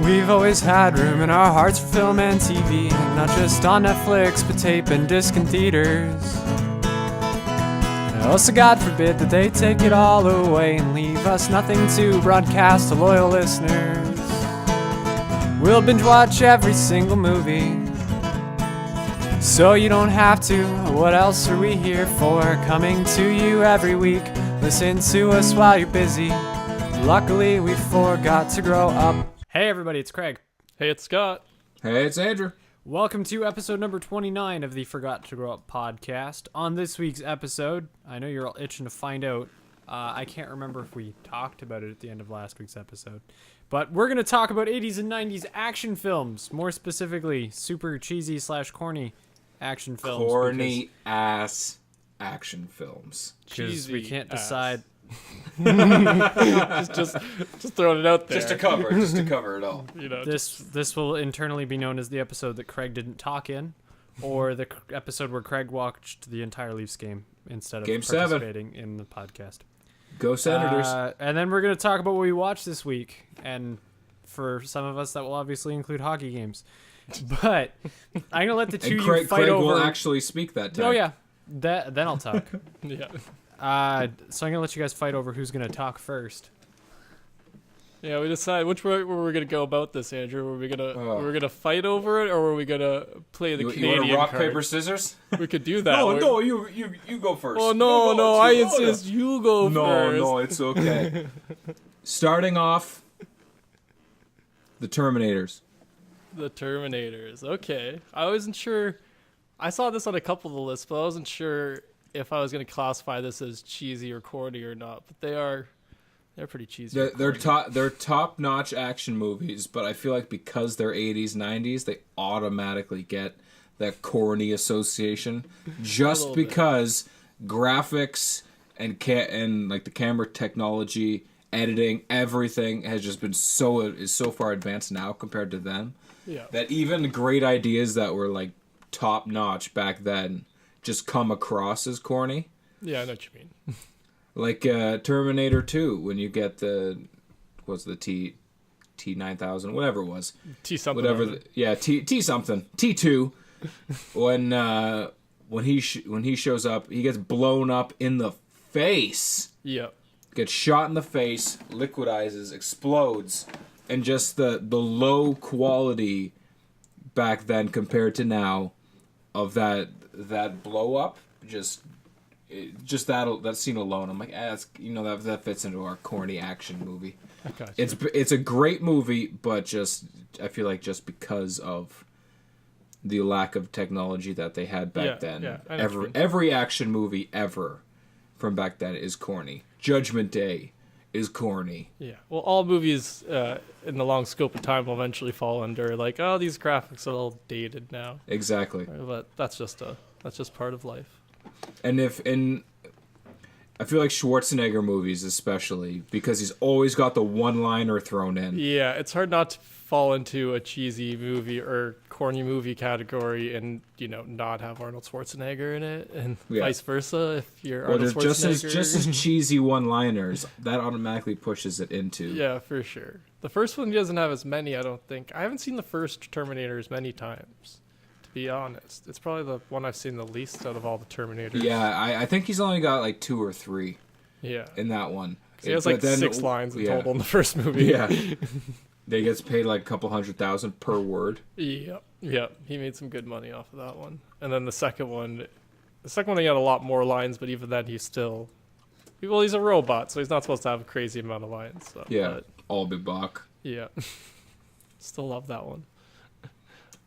We've always had room in our hearts for film and TV, not just on Netflix, but tape and disc in theaters. Also, God forbid that they take it all away and leave us nothing to broadcast to loyal listeners. We'll binge watch every single movie, so you don't have to. What else are we here for? Coming to you every week. Listen to us while you're busy. Luckily, we forgot to grow up. Hey everybody, it's Craig. Hey, it's Scott. Hey, it's Andrew. Welcome to episode number 29 of the Forgot to Grow Up podcast. On this week's episode, I know you're all itching to find out. I can't remember if we talked about it at the end of last week's episode. But we're going to talk about 80s and 90s action films. More specifically, super cheesy / corny action films. Corny ass action films. Because we can't decide. just throwing it out there. Just to cover it all. You know, This will internally be known as the episode that Craig didn't talk in, or the episode where Craig watched the entire Leafs game instead of Game participating in the podcast. Go Senators. And then we're going to talk about what we watched this week, and for some of us that will obviously include hockey games. But I'm going to let the two of you fight Craig over. will actually speak that time. Oh yeah, then I'll talk. yeah. So I'm going to let you guys fight over who's going to talk first. Yeah, we decide which way were we gonna go about this, Andrew. Were we gonna fight over it, or were we gonna play the Canadian you want rock, card? paper, scissors? We could do that. No, you go first. Oh no, I insist you go first. No, it's okay. Starting off, the Terminators. The Terminators. Okay, I wasn't sure. I saw this on a couple of the lists, but I wasn't sure if I was gonna classify this as cheesy or corny or not. But they're pretty cheesy. They're top-notch action movies, but I feel like because they're 80s, 90s, they automatically get that corny association just because graphics and like the camera technology, editing, everything has just been is so far advanced now compared to them. Yeah. That even great ideas that were like top-notch back then just come across as corny. Yeah, I know what you mean. Like Terminator 2, when you get T9000, whatever it was. T something. Whatever. T something. T2. When he shows up, he gets blown up in the face. Yeah. Gets shot in the face, liquidizes, explodes, and just the low quality back then compared to now of that blow up just that scene alone, I'm like, that fits into our corny action movie. Gotcha. It's a great movie, but just I feel like just because of the lack of technology that they had back then, every action movie ever from back then is corny. Judgment Day is corny. Yeah. Well, all movies in the long scope of time will eventually fall under like, oh, these graphics are all dated now. Exactly. But that's just part of life. And I feel like Schwarzenegger movies especially, because he's always got the one-liner thrown in. Yeah, it's hard not to fall into a cheesy movie or corny movie category and, not have Arnold Schwarzenegger in it, and vice versa if you're Arnold Schwarzenegger. Just as cheesy one-liners, that automatically pushes it into. Yeah, for sure. The first one doesn't have as many, I don't think. I haven't seen the first Terminator as many times. Be honest, it's probably the one I've seen the least out of all the Terminators. Yeah, I think he's only got like 2 or 3. Yeah, in that one. He has like 6 lines in total in the first movie. Yeah, they gets paid like a couple $100,000 per word. Yeah, he made some good money off of that one. And then the second one he had a lot more lines, but even then he's a robot, so he's not supposed to have a crazy amount of lines. So, yeah, all big buck. Yeah, still love that one.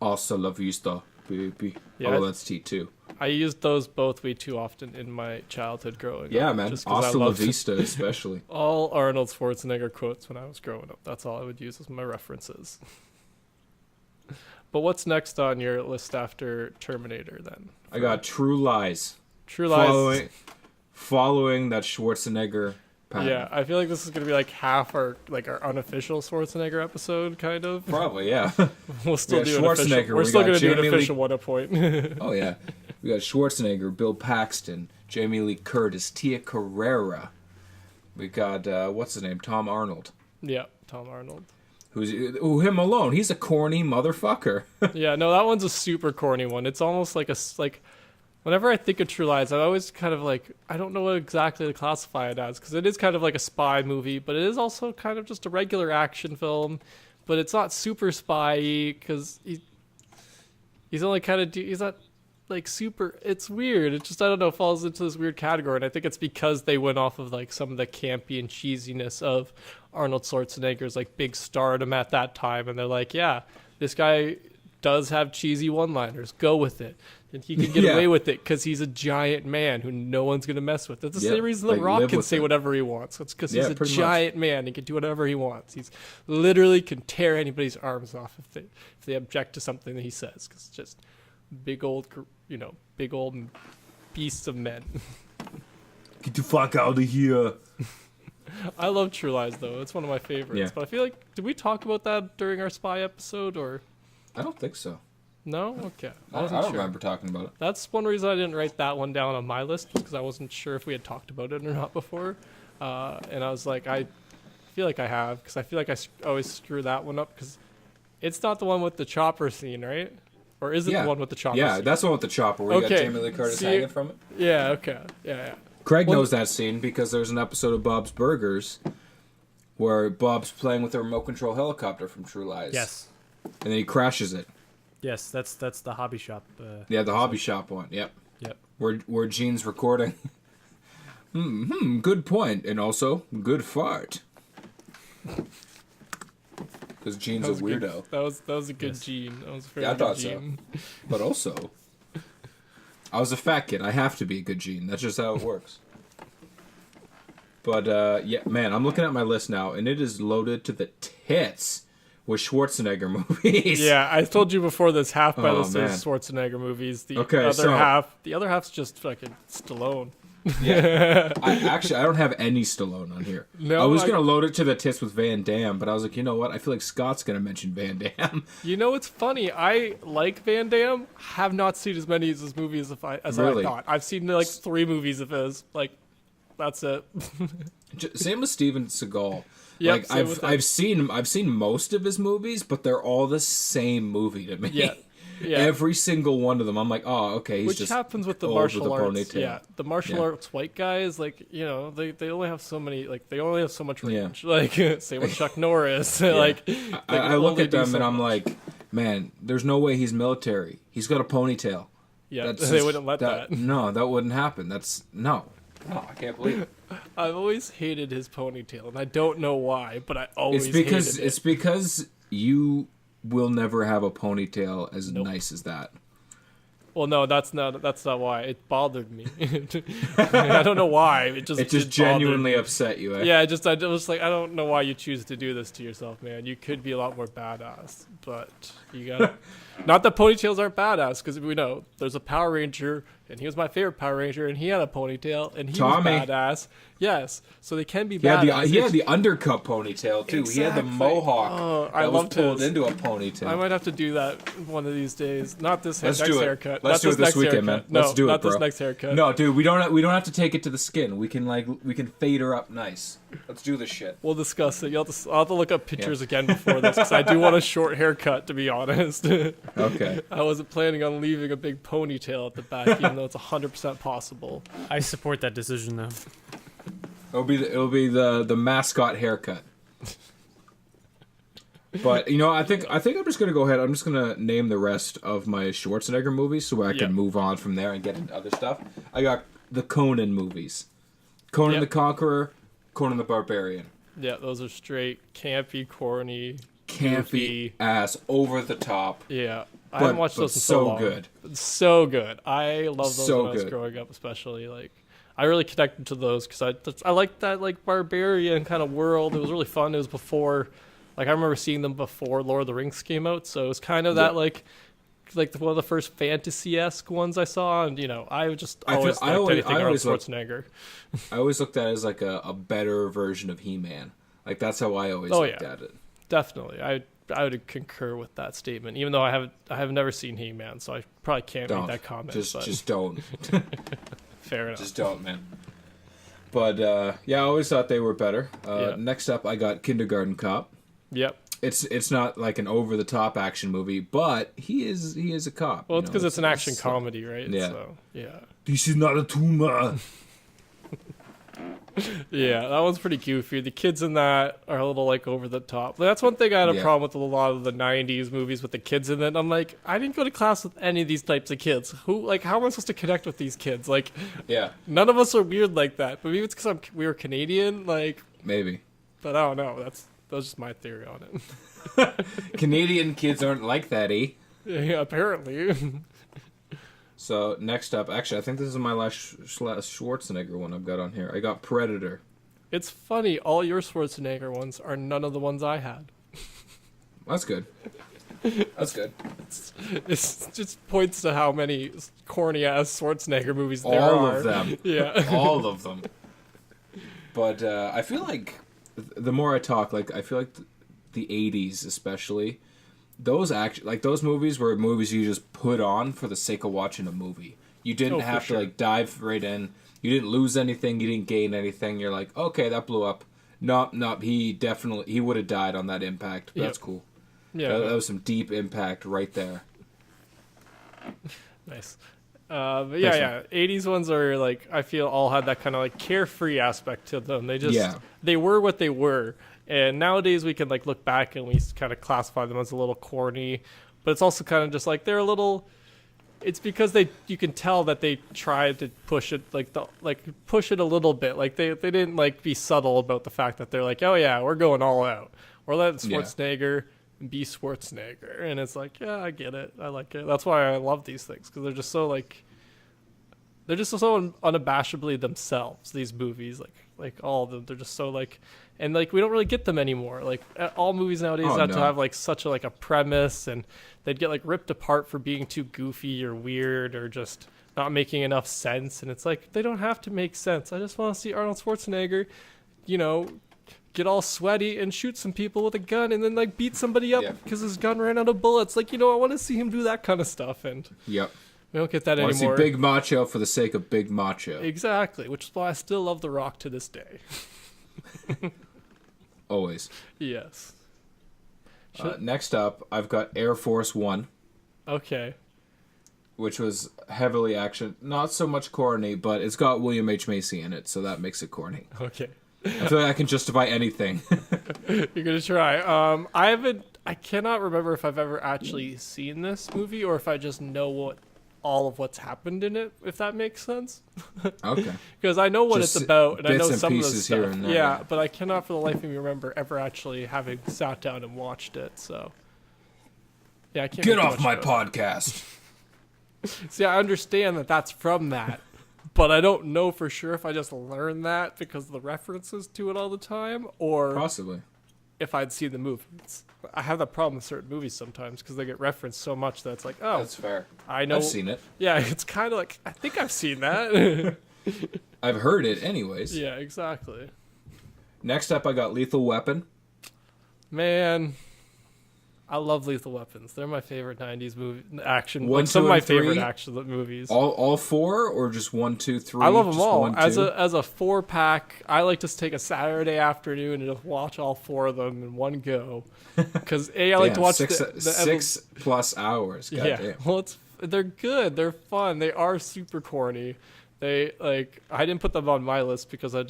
Hasta la vista, baby. Yeah, that's T2. I used those both way too often in my childhood growing up. Yeah, man. Hasta la vista, especially. All Arnold Schwarzenegger quotes when I was growing up. That's all I would use as my references. But what's next on your list after Terminator, then? I got True Lies. True Lies. Following that Schwarzenegger pattern. Yeah, I feel like this is going to be like half our unofficial Schwarzenegger episode, kind of. Probably, yeah. We'll still do Schwarzenegger. We're still going to do an official one at point. Oh, yeah. We got Schwarzenegger, Bill Paxton, Jamie Lee Curtis, Tia Carrera. We got, what's his name? Tom Arnold. Yeah, Tom Arnold. Him alone. He's a corny motherfucker. Yeah, no, that one's a super corny one. It's almost like whenever I think of True Lies, I always kind of like, I don't know what exactly to classify it as, because it is kind of like a spy movie, but it is also kind of just a regular action film, but it's not super spy-y, because he's only kind of, he's not like super, it's weird. It just, I don't know, falls into this weird category, and I think it's because they went off of like some of the campy and cheesiness of Arnold Schwarzenegger's like big stardom at that time, and they're like, yeah, this guy does have cheesy one-liners, go with it. And he can get away with it because he's a giant man who no one's going to mess with. That's the same reason The Rock can say whatever he wants. It's because he's a giant man. He can do whatever he wants. He's literally can tear anybody's arms off if they object to something that he says. Because it's just big old beasts of men. Get the fuck out of here. I love True Lies, though. It's one of my favorites. Yeah. But I feel like, did we talk about that during our spy episode? Or I don't think so. No? Okay. I don't remember talking about it. That's one reason I didn't write that one down on my list, because I wasn't sure if we had talked about it or not before. And I was like, I feel like I have, because I feel like I always screw that one up, because it's not the one with the chopper scene, right? Or is it the one with the chopper scene? Yeah, that's the one with the chopper where you got Jamie Lee Curtis hanging from it. Yeah, okay. Yeah. Craig knows that scene because there's an episode of Bob's Burgers where Bob's playing with a remote control helicopter from True Lies. Yes. And then he crashes it. Yes, that's the hobby shop. The hobby shop one. Yep. Where Gene's recording. Good point, and also good fart. Because Gene's a weirdo. That was a good Gene. That was a very I good thought Gene. so. But also, I was a fat kid. I have to be a good Gene. That's just how it works. But yeah, man, I'm looking at my list now, and it is loaded to the tits with Schwarzenegger movies. Yeah, I told you before this half my list is Schwarzenegger movies. The other half's just fucking Stallone. Yeah. I don't have any Stallone on here. No, I was going to load it to the tits with Van Damme, but I was like, you know what? I feel like Scott's going to mention Van Damme. You know, it's funny. I like Van Damme. Have not seen as many of his movies as Really? I thought. I've seen like 3 movies of his. Like, that's it. Same with Steven Seagal. Yep, like I've seen most of his movies, but they're all the same movie to me. Yeah. Every single one of them, I'm like, oh, okay. Which happens with the martial arts. Ponytail. Yeah, the martial arts white guys, like, you know, they only have so many, like, they only have so much range. Yeah. Like, same with Chuck Norris. Like, I look at them and I'm like, man, there's no way he's military. He's got a ponytail. Yeah, they wouldn't let that. No, that wouldn't happen. No, I can't believe it. I've always hated his ponytail, and I don't know why, but I always hated it. It's because you will never have a ponytail as nice as that. Well, no, that's not why. It bothered me. I don't know why. It just genuinely upset you. Eh? Yeah, I was like, I don't know why you choose to do this to yourself, man. You could be a lot more badass, but you gotta. Not that ponytails aren't badass, because we know there's a Power Ranger, and he was my favorite Power Ranger, and he had a ponytail, and he was badass. Yes, so they can be badass. He had the undercut ponytail too. Exactly. He had the mohawk. I was pulled into a ponytail. I might have to do that one of these days. Not this next haircut. Let's do it this weekend, man. Let's do it, bro. This next haircut. No, dude, we don't have to take it to the skin. We can fade her up nice. Let's do this shit. We'll discuss it. I'll have to look up pictures again before this, because I do want a short haircut, to be honest. Okay. I wasn't planning on leaving a big ponytail at the back, even though it's 100% possible. I support that decision, though. It'll be the mascot haircut. But you know, I think I'm just gonna go ahead. I'm just gonna name the rest of my Schwarzenegger movies so I can move on from there and get into other stuff. I got the Conan movies, Conan the Conqueror, Conan the Barbarian. Yeah, those are straight campy, corny, goofy ass, over the top. Yeah, I haven't watched those in so long. Good. So good. I love those when I was growing up, especially like. I really connected to those because I liked that like barbarian kind of world. It was really fun. It was before, like I remember seeing them before Lord of the Rings came out, so it was kind of that like one of the first fantasy-esque ones I saw, and you know I just always liked anything Arnold Schwarzenegger. I always looked at it as like a better version of He-Man. Like that's how I always looked at it. Definitely, I would concur with that statement, even though I have never seen He-Man, so I probably can't make that comment. Just don't. Fair enough. Just don't, man. But, I always thought they were better. Next up, I got Kindergarten Cop. Yep. it's not like an over the top action movie, but he is a cop. Well, it's because it's an action comedy, right? Yeah. So, yeah. This is not a tumor. Yeah, that one's pretty goofy. The kids in that are a little like over the top. That's one thing I had a problem with a lot of the '90s movies with the kids in it. I'm like, I didn't go to class with any of these types of kids. How am I supposed to connect with these kids? Like, none of us are weird like that. But maybe it's because we were Canadian, like maybe. But I don't know. That's just my theory on it. Canadian kids aren't like that, eh? Yeah, apparently. So next up, actually, I think this is my last Schwarzenegger one I've got on here. I got Predator. It's funny. All your Schwarzenegger ones are none of the ones I had. That's good. That's good. It just points to how many corny ass Schwarzenegger movies there are. All of them. Yeah. All of them. But I feel like the more I talk, like I feel like the 80s especially, those movies were movies you just put on for the sake of watching a movie. You didn't have to like dive right in. You didn't lose anything. You didn't gain anything. You're like, okay, that blew up. Nope. He would have died on that impact. That's cool. Yeah, that was some deep impact right there. Nice. But yeah. 80s ones are like, I feel all had that kind of like carefree aspect to them. They just they were what they were. And nowadays we can like look back and we kind of classify them as a little corny, but it's also kind of just like they're a little. It's because you can tell that they tried to push it push it a little bit. Like they didn't like be subtle about the fact that they're like, oh yeah, we're going all out. We're letting Schwarzenegger be Schwarzenegger, and it's like, yeah, I get it, I like it. That's why I love these things, because they're just so like. They're just so unabashedly themselves. These movies, like all of them, they're just so like, and like we don't really get them anymore. Like all movies nowadays have to have like such a premise, and they'd get like ripped apart for being too goofy or weird or just not making enough sense. And it's like they don't have to make sense. I just want to see Arnold Schwarzenegger, get all sweaty and shoot some people with a gun, and then like beat somebody up because his gun ran out of bullets. Like I want to see him do that kind of stuff. And we don't get that anymore. I want to see big macho for the sake of big macho. Exactly, which is why I still love The Rock to this day. Always. Yes. Next up, I've got Air Force One. Okay. Which was heavily action. Not so much corny, but it's got William H. Macy in it, so that makes it corny. Okay. I feel like I can justify anything. You're going to try. I cannot remember if I've ever actually seen this movie or if I just know all of what's happened in it, if that makes sense. Okay. Because I know what it's about, and I know some of the stuff. Here and there. Yeah, but I cannot for the life of me remember ever actually having sat down and watched it. So, yeah, I can't. Get off my podcast. See, I understand that that's from that, but I don't know for sure if I just learned that because of the references to it all the time, or possibly if I'd seen the movies. I have that problem with certain movies sometimes because they get referenced so much that it's like, oh, that's fair. I know. I've seen it. Yeah, it's kind of like, I think I've seen that. I've heard it anyways. Yeah, exactly. Next up, I got Lethal Weapon. Man, I love Lethal Weapons. They're my favorite 90s movie action. One, some of my favorite 3? action movies. All 4 or just 1, 2, 3? I love them all. 1, as a 4-pack, I like to take a Saturday afternoon and just watch all 4 of them in one go. Because I like to watch 6+ hours. God damn. Well, they're good. They're fun. They are super corny. I didn't put them on my list because I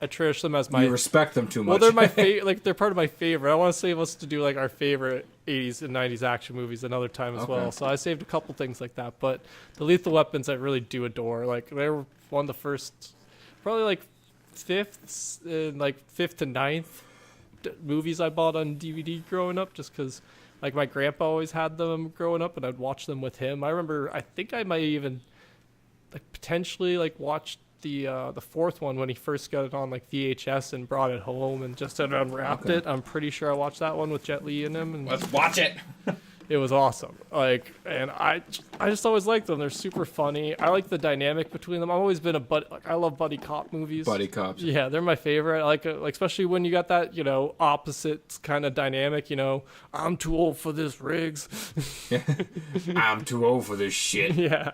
cherish them as my. You respect them too much. Well, they're my favorite. They're part of my favorite. I want to save us to do our favorite 80s and 90s action movies another time as well. So I saved a couple things like that. But the Lethal Weapons I really do adore. They were one of the first, probably fifth to ninth movies I bought on DVD growing up, just because my grandpa always had them growing up, and I'd watch them with him. I remember. I think I might even potentially watched the 4th one when he first got it on VHS and brought it home and just unwrapped it. I'm pretty sure I watched that one with Jet Li in him. And let's watch it. It was awesome. And I just always liked them. They're super funny. I like the dynamic between them. I've always been I love buddy cop movies. Buddy cops. Yeah, they're my favorite. I like especially when you got that, opposite kind of dynamic, I'm too old for this, Riggs. I'm too old for this shit. Yeah.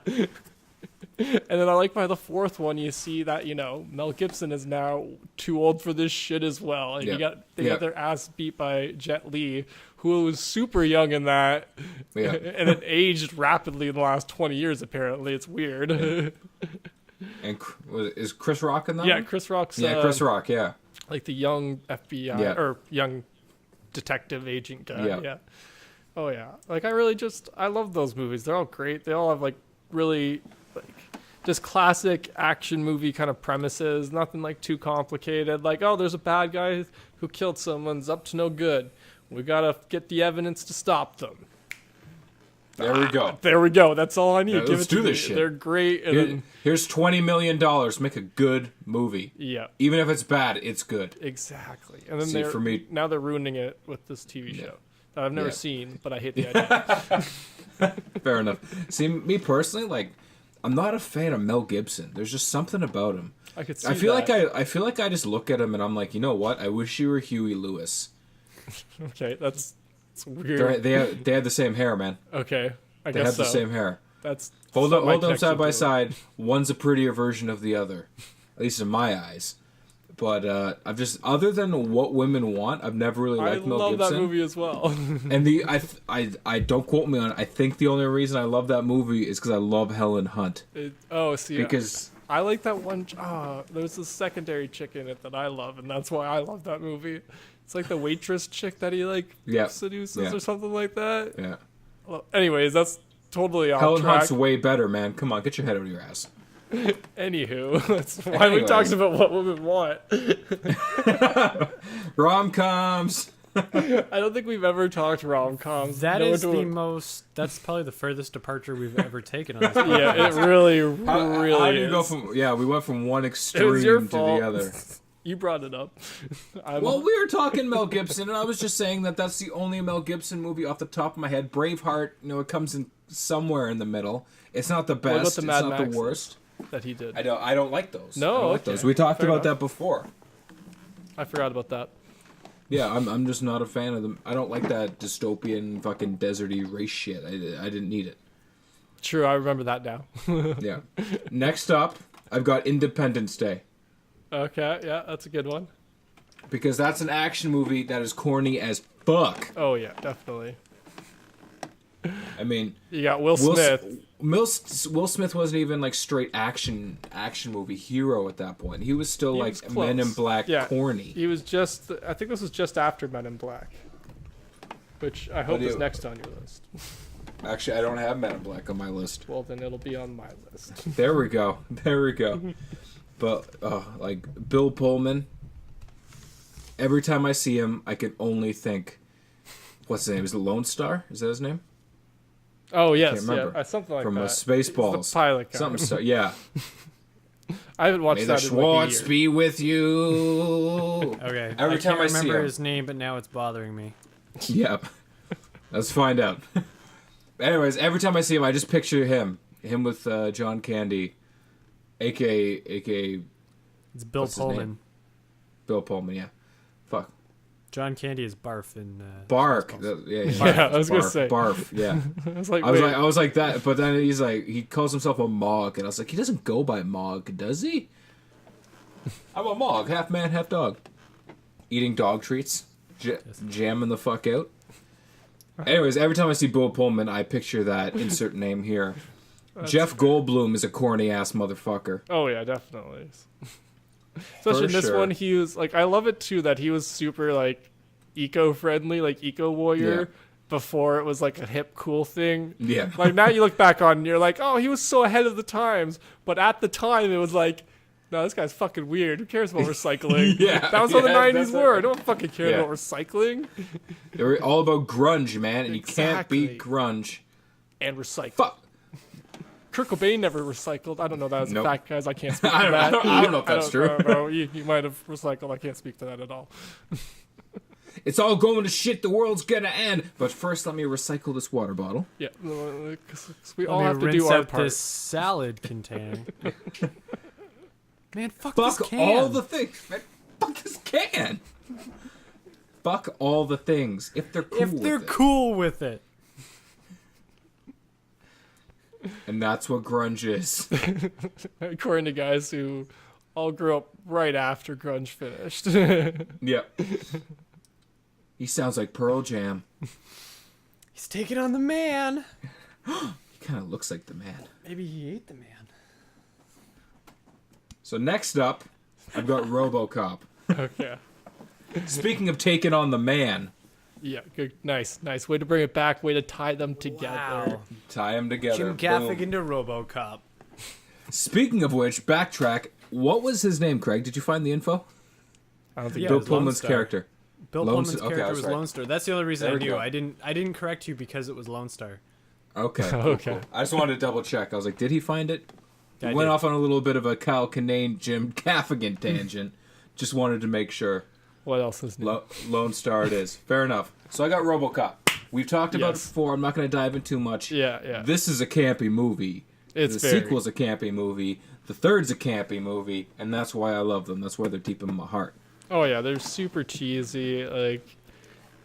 And then I like by the fourth one, you see that, Mel Gibson is now too old for this shit as well. And they got their ass beat by Jet Li, who was super young in that. Yeah. And it aged rapidly in the last 20 years, apparently. It's weird. Yeah. And is Chris Rock in that? Yeah, one? Chris Rock's Chris Rock, yeah. like the young FBI or young detective agent guy. Yeah. Oh yeah. Like I love those movies. They're all great. They all have like really like just classic action movie kind of premises. Nothing like too complicated. Like, oh, there's a bad guy who killed someone's up to no good. We gotta get the evidence to stop them. There we go. There we go. That's all I need. Yeah, Give let's it to do me. this shit. They're great. And Here's $20 million. Make a good movie. Yeah. Even if it's bad, it's good. Exactly. And then See, for me, now they're ruining it with this TV show that I've never seen, but I hate the idea. Fair enough. See, me personally, like, I'm not a fan of Mel Gibson. There's just something about him. I could see I feel that. I feel like I just look at him and I'm like, you know what? I wish you were Huey Lewis. Okay, that's weird. They had the same hair, man. Okay, I They guess have the same hair. That's Hold my them connection side by to it. side. One's a prettier version of the other, at least in my eyes. But I've just, other than What Women Want, I've never really liked Mel love Gibson. that movie as well. And I don't quote me on it. I think the only reason I love that movie is because I love Helen Hunt. Because I like that one. There's a secondary chick in it that I love, and that's why I love that movie. It's like the waitress chick that he seduces or something like that. Yeah. Well, anyways, that's totally off Helen track. Hunt's way better, man. Come on, get your head out of your ass. Anywho, that's why we talking about What Women Want. Rom-coms. I don't think we've ever talked rom-coms. That's probably the furthest departure we've ever taken on this podcast. Yeah, it really How do you is. go from? Yeah, we went from one It was extreme your to fault. the other. You brought it up. Well, we were talking Mel Gibson, and I was just saying that's the only Mel Gibson movie off the top of my head. Braveheart, it comes in somewhere in the middle. It's not the best. What about the Mad it's not Maxes the worst. that he did? I don't like those. No, I don't like okay. those. We talked Fair about enough. that before. I forgot about that. Yeah, I'm just not a fan of them. I don't like that dystopian fucking deserty race shit. I didn't need it. True, I remember that now. Yeah. Next up, I've got Independence Day. Okay, yeah, that's a good one. Because that's an action movie that is corny as fuck. Oh yeah, definitely. I mean, You got Will Smith. Will Smith wasn't even like straight action movie hero at that point. He was still He like was close. Men in Black corny. He was just. I think this was just after Men in Black, which I hope is next on your list. Actually, I don't have Men in Black on my list. Well, then it'll be on my list. There we go. But like Bill Pullman. Every time I see him, I can only think, what's his name? Is it Lone Star? Is that his name? Oh yes, Can't remember. yeah, something like From that. Spaceballs. He's the pilot guy. Something star. Yeah. I haven't watched May the that in like a Schwartz year. be with you. Okay. Every time I see remember him. his name, but now it's bothering me. Yep. Let's find out. Anyways, every time I see him, I just picture him with John Candy, aka It's Bill What's his name? Pullman. Bill Pullman. Yeah. Fuck. John Candy is Barf in Bark. Spaceballs. Yeah, I was gonna say. Barf. Yeah. I was like, I wait, was like that, but then he's like, he calls himself a Mog, and I was like, he doesn't go by Mog, does he? I'm a Mog, half man, half dog. Eating dog treats, jamming the fuck out. Anyways, every time I see Bill Pullman, I picture that insert name here. Jeff Goldblum is a corny ass motherfucker. oh yeah, definitely. Especially in this sure. one, he was like, I love it too that he was super like eco-friendly, like eco-warrior. Yeah. Before it was like a hip, cool thing. Yeah. Like now you look back on and you're like, oh, he was so ahead of the times. But at the time, it was like, no, this guy's fucking weird. Who cares about recycling? Yeah, That was how the yeah, 90s that's were. it. No one fucking cared Yeah. about recycling They were all about grunge, man, and you can't beat Exactly. grunge. and recycling. Fuck. Kurt Cobain never recycled. I don't know that as Nope. a fact, guys. I can't speak I to don't- that. I don't know if that's true. I don't know. He might have recycled. I can't speak to that at all. It's all going to shit. The world's gonna end. But first, let me recycle this water bottle. Yeah, 'cause we Let all me have to rinse do our out part. this salad container. Man, fuck Fuck this can. all the things. Man, fuck this can. Fuck all the things. If they're cool. if they're with it. cool with it. And that's what grunge is. According to guys who all grew up right after grunge finished. Yep. He sounds like Pearl Jam. He's taking on the man. He kind of looks like the man. Maybe he ate the man. So next up, I've got RoboCop. Okay. Speaking of taking on the man. Yeah, good. Nice. Way to bring it back. Way to tie them together. Wow. Tie them together. Jim Gaffigan into RoboCop. Speaking of which, backtrack. What was his name, Craig? Did you find the info? I don't think Bill it was Lone Pullman's Star. character. Bill Lone Pullman's Star- okay, I character was was right. Lone Star. That's the only reason There I we knew. go. I didn't correct you because it was Lone Star. Okay. Okay. Cool. I just wanted to double check. I was like, did he find it? Yeah, I Went did. off on a little bit of a Kyle Kinane, Jim Gaffigan tangent. Just wanted to make sure. What else is new? Lone Star it is. Fair enough. So I got RoboCop. We've talked about it Yes. before. I'm not going to dive in too much. Yeah. This is a campy movie. It's the very. sequel's a campy movie. The third's a campy movie, and that's why I love them. That's why they're deep in my heart. Oh yeah, they're super cheesy,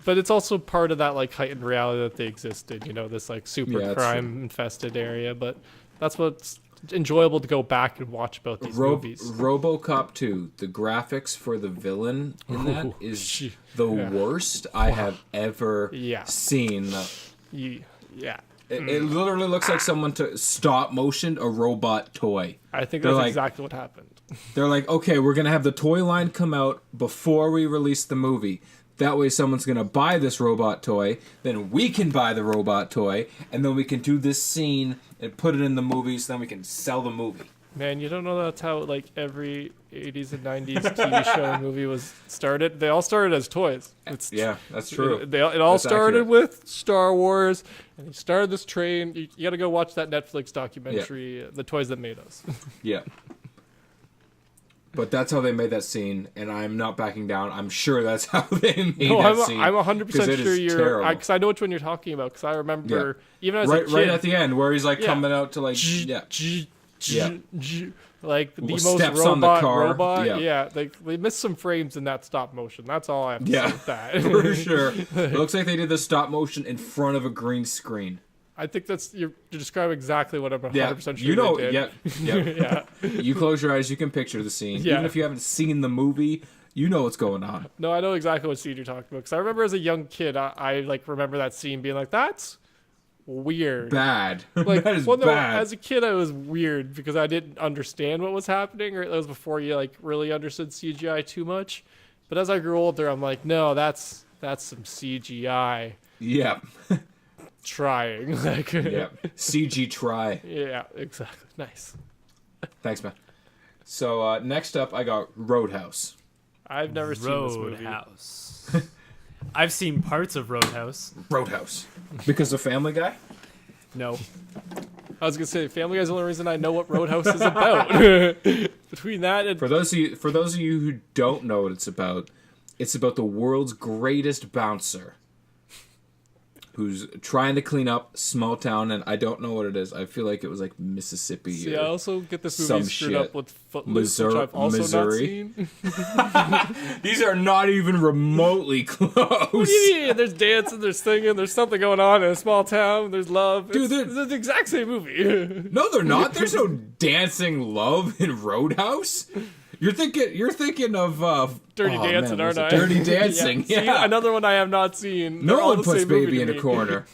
but it's also part of that heightened reality that they existed. This super Yeah, that's crime infested area. But that's what's enjoyable to go back and watch about these movies. RoboCop 2, the graphics for the villain in that Ooh, is gee. the Yeah. worst I have ever Yeah. seen. Yeah, It literally looks like someone stop motioned a robot toy. I think They're that's like- exactly what happened. They're like, okay, we're going to have the toy line come out before we release the movie. That way someone's going to buy this robot toy, then we can buy the robot toy, and then we can do this scene and put it in the movie so then we can sell the movie. Man, you don't know that's how every 80s and 90s TV show and movie was started. They all started as toys. Yeah, that's true. It all That's started accurate. with Star Wars, and they started this train. You got to go watch that Netflix documentary, The Toys That Made Us. Yeah. But that's how they made that scene, and I'm not backing down. I'm sure that's how they made No, that scene. I'm 100% 'cause it sure is you're, terrible. because I know which one you're talking about. Because I remember even as a right, kid, right at the end where he's Yeah. coming out to Yeah. Like the most Steps on the car. robot. Yeah. Yeah, they missed some frames in that stop motion. That's all I have to say with that. For sure. It looks like they did the stop motion in front of a green screen. I think you're describing exactly what I'm 100% Yeah, sure you know, they did. yeah. Yeah. You close your eyes, you can picture the scene. Yeah. Even if you haven't seen the movie, you know what's going on. No, I know exactly what scene you're talking about. Because I remember as a young kid, I remember that scene being like, that's weird. Bad. Like, that is well, no, bad. as a kid, I was weird because I didn't understand what was happening, or it was before you really understood CGI too much. But as I grew older, I'm like, no, that's some CGI Yeah. trying. Yeah. CG try. Yeah, exactly. Nice. Thanks, man. So next up, I got Roadhouse. I've never seen this movie. Roadhouse. I've seen parts of Roadhouse. Roadhouse. Because of Family Guy? No. I was gonna say Family Guy's the only reason I know what Roadhouse is about. Between that and For those of you who don't know what it's about the world's greatest bouncer who's trying to clean up small town, and I don't know what it is. I feel like it was Mississippi. see, or I also get this movie some screwed shit. up with Footloose, which Missouri- I've also Missouri. not seen. These are not even remotely close. What do you mean? There's dancing, there's singing, there's something going on in a small town, there's love. Dude, It's the exact same movie. No, they're not. There's no dancing love in Roadhouse. You're thinking of Dirty Dancing, man, was aren't it I? Dirty Dancing. See, Yeah. another one I have not seen. No They're all one the puts same movie baby to in a me. corner.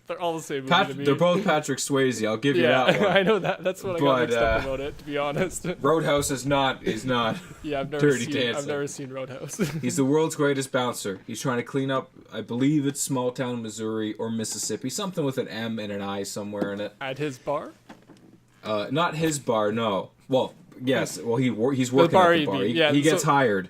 They're all the same movie to me. They're both Patrick Swayze. I'll give you that Yeah, one. I know that. That's what I got But, mixed up about it. To be honest. Roadhouse is not. Yeah, I've never Dirty seen. Dancing. I've never seen Roadhouse. He's the world's greatest bouncer. He's trying to clean up. I believe it's small town Missouri or Mississippi, something with an M and an I somewhere in it. At his bar. Not his bar. No. Well, yes. Well, he's working bar at the you bar. mean, He, yeah, he gets so- hired.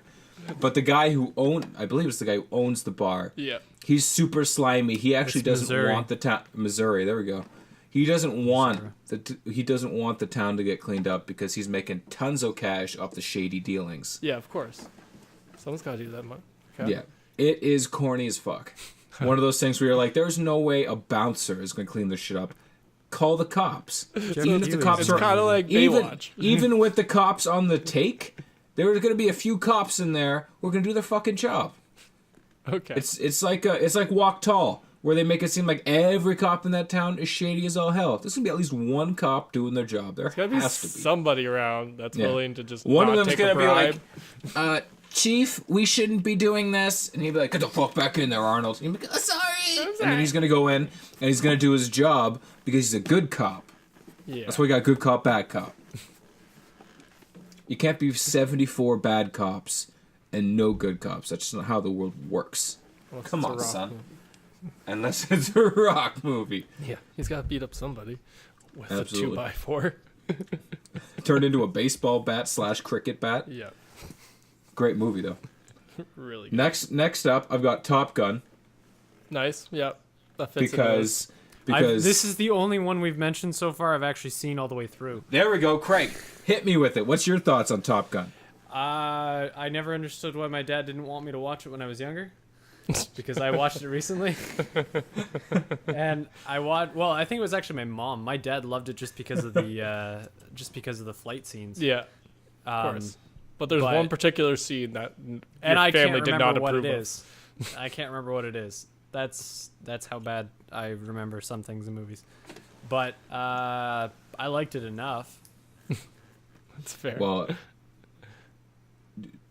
But the guy who I believe it's the guy who owns the bar. Yeah. He's super slimy. He actually It's doesn't Missouri. want the town. Missouri. There we go. He doesn't want he doesn't want the town to get cleaned up because he's making tons of cash off the shady dealings. Yeah, of course. Someone's got to do that, man. Okay. Yeah, it is corny as fuck. One of those things where you're like, "There's no way a bouncer is going to clean this shit up." Call the cops. Even if the cops It's are kind of like even Baywatch. even with the cops on the take, there are going to be a few cops in there who are going to do their fucking job. Okay. It's like Walk Tall. where they make it seem like every cop in that town is shady as all hell. There's gonna be at least one cop doing their job. There Gotta be has to be somebody around that's willing to just one not of them's take a gonna be bribe. like, Chief, we shouldn't be doing this. And he'd be like, get the fuck back in there, Arnold. And he'd be like, sorry. And then he's gonna go in and he's gonna do his job because he's a good cop. Yeah. That's why we got good cop, bad cop. You can't be 74 bad cops and no good cops. That's just not how the world works. Well, Come it's a on, rock son. movie. Unless it's a rock movie. Yeah, he's got to beat up somebody with Absolutely. a 2x4. Turned into a baseball bat / cricket bat. Yeah, Great movie, though. really good. Next up, I've got Top Gun. Nice, yeah. That fits Because this is the only one we've mentioned so far I've actually seen all the way through. There we go, Craig. Hit me with it. What's your thoughts on Top Gun? I never understood why my dad didn't want me to watch it when I was younger. Because I watched it recently. And I think it was actually my mom. My dad loved it just because of the flight scenes. Yeah, of course. But there's one particular scene that I can't family did remember not what approve it of. is. I can't remember what it is. That's how bad I remember some things in movies. But I liked it enough. That's fair. Well,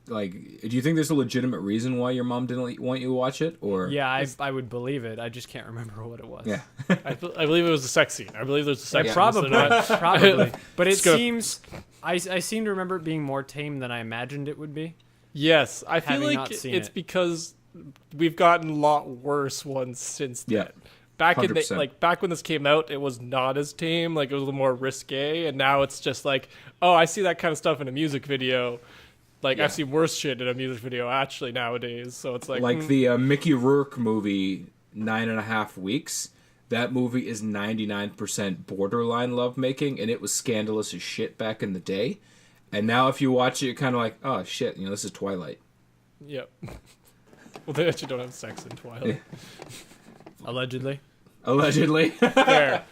like, do you think there's a legitimate reason why your mom didn't want you to watch it? Or Yeah, I would believe it. I just can't remember what it was. yeah, I believe it was a sex scene. I believe there's a sex scene. Probably, So not- probably. But it Just go- seems I seem to remember it being more tame than I imagined it would be. Yes, I feel Having like not seen it's it. because we've gotten a lot worse ones since then. Yeah. Back in 100%. back when this came out, it was not as tame. Like, it was a little more risque, and now it's just like, oh, I see that kind of stuff in a music video. Like, Yeah. I've seen worse shit in a music video actually nowadays. So it's like the Mickey Rourke movie, 9.5 Weeks. That movie is 99% borderline lovemaking, and it was scandalous as shit back in the day. And now if you watch it, you're kind of like, oh shit, this is Twilight. Yep. Well, they actually don't have sex in Twilight. Allegedly. Allegedly. Fair.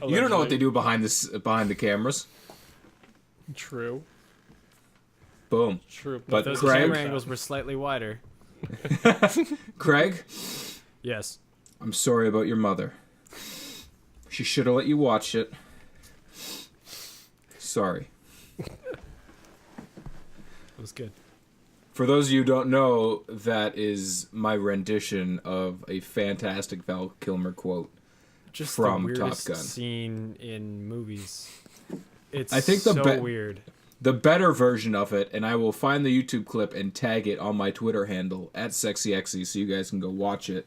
You don't know what they Allegedly. do behind the cameras. True. Boom. True. But Those Craig- camera angles were slightly wider. Craig, Yes. I'm sorry about your mother. She should have let you watch it. Sorry. It was good. For those of you who don't know, that is my rendition of a fantastic Val Kilmer quote. Just From the weirdest Top Gun. scene in movies. It's I think so weird. The better version of it, and I will find the YouTube clip and tag it on my Twitter handle @SexyXy so you guys can go watch it.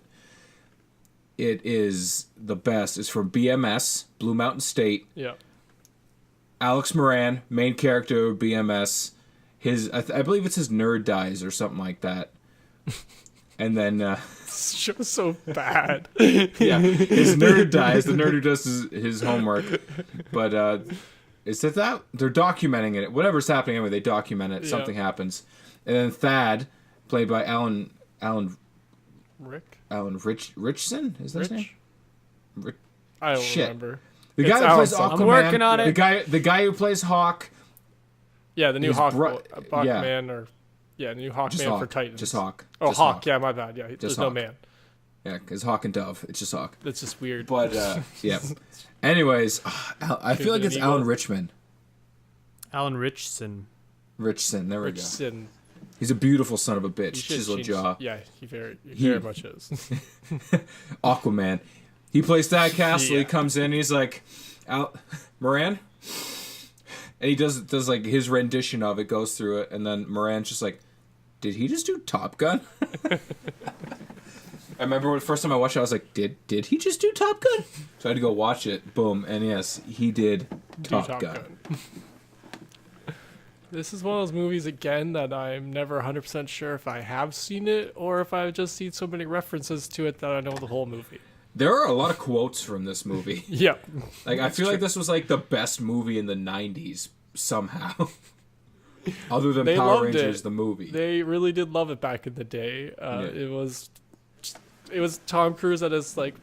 It is the best. It's from BMS, Blue Mountain State. Yeah. Alex Moran, main character of BMS. I believe it's his nerd dies or something like that. And then, This show's so bad. yeah, his nerd dies. The nerd who does his homework. But is it that? They're documenting it. Whatever's happening anyway, they document it. Yeah. Something happens. And then Thad, played by Alan Richson? Is that his name? I don't Shit. remember. The It's guy who Alan plays something. Aquaman. I'm working on it. The guy who plays Hawk. Yeah, the new He's Hawkman yeah. or the new Hawkman Just for Hawk. Titans. Just Hawk. Oh, Just Hawk. Yeah, my bad. Yeah, there's no Hawk. man. Yeah, because Hawk and Dove. It's just Hawk. That's just weird. But, yeah. Anyways, I feel like be it's an Alan eagle. Richmond. Alan Richson. Richson. There we go. Richardson. He's a beautiful son of a bitch. You should Chiseled change- jaw. Yeah, he very much is. Aquaman. He plays Thad Castle. Yeah. He comes in. He's like, Moran? And he does like his rendition of it, goes through it, and then Moran's just like, did he just do Top Gun? I remember when the first time I watched it, I was like, did he just do Top Gun? So I had to go watch it. Boom. And yes, he did Top Gun. This is one of those movies, again, that I'm never 100% sure if I have seen it or if I've just seen so many references to it that I know the whole movie. There are a lot of quotes from this movie. Yeah. Like, I feel like this was like the best movie in the 90s, somehow. Other than They Power loved Rangers, it. the movie. They really did love it back in the day. It was Tom Cruise at his, like,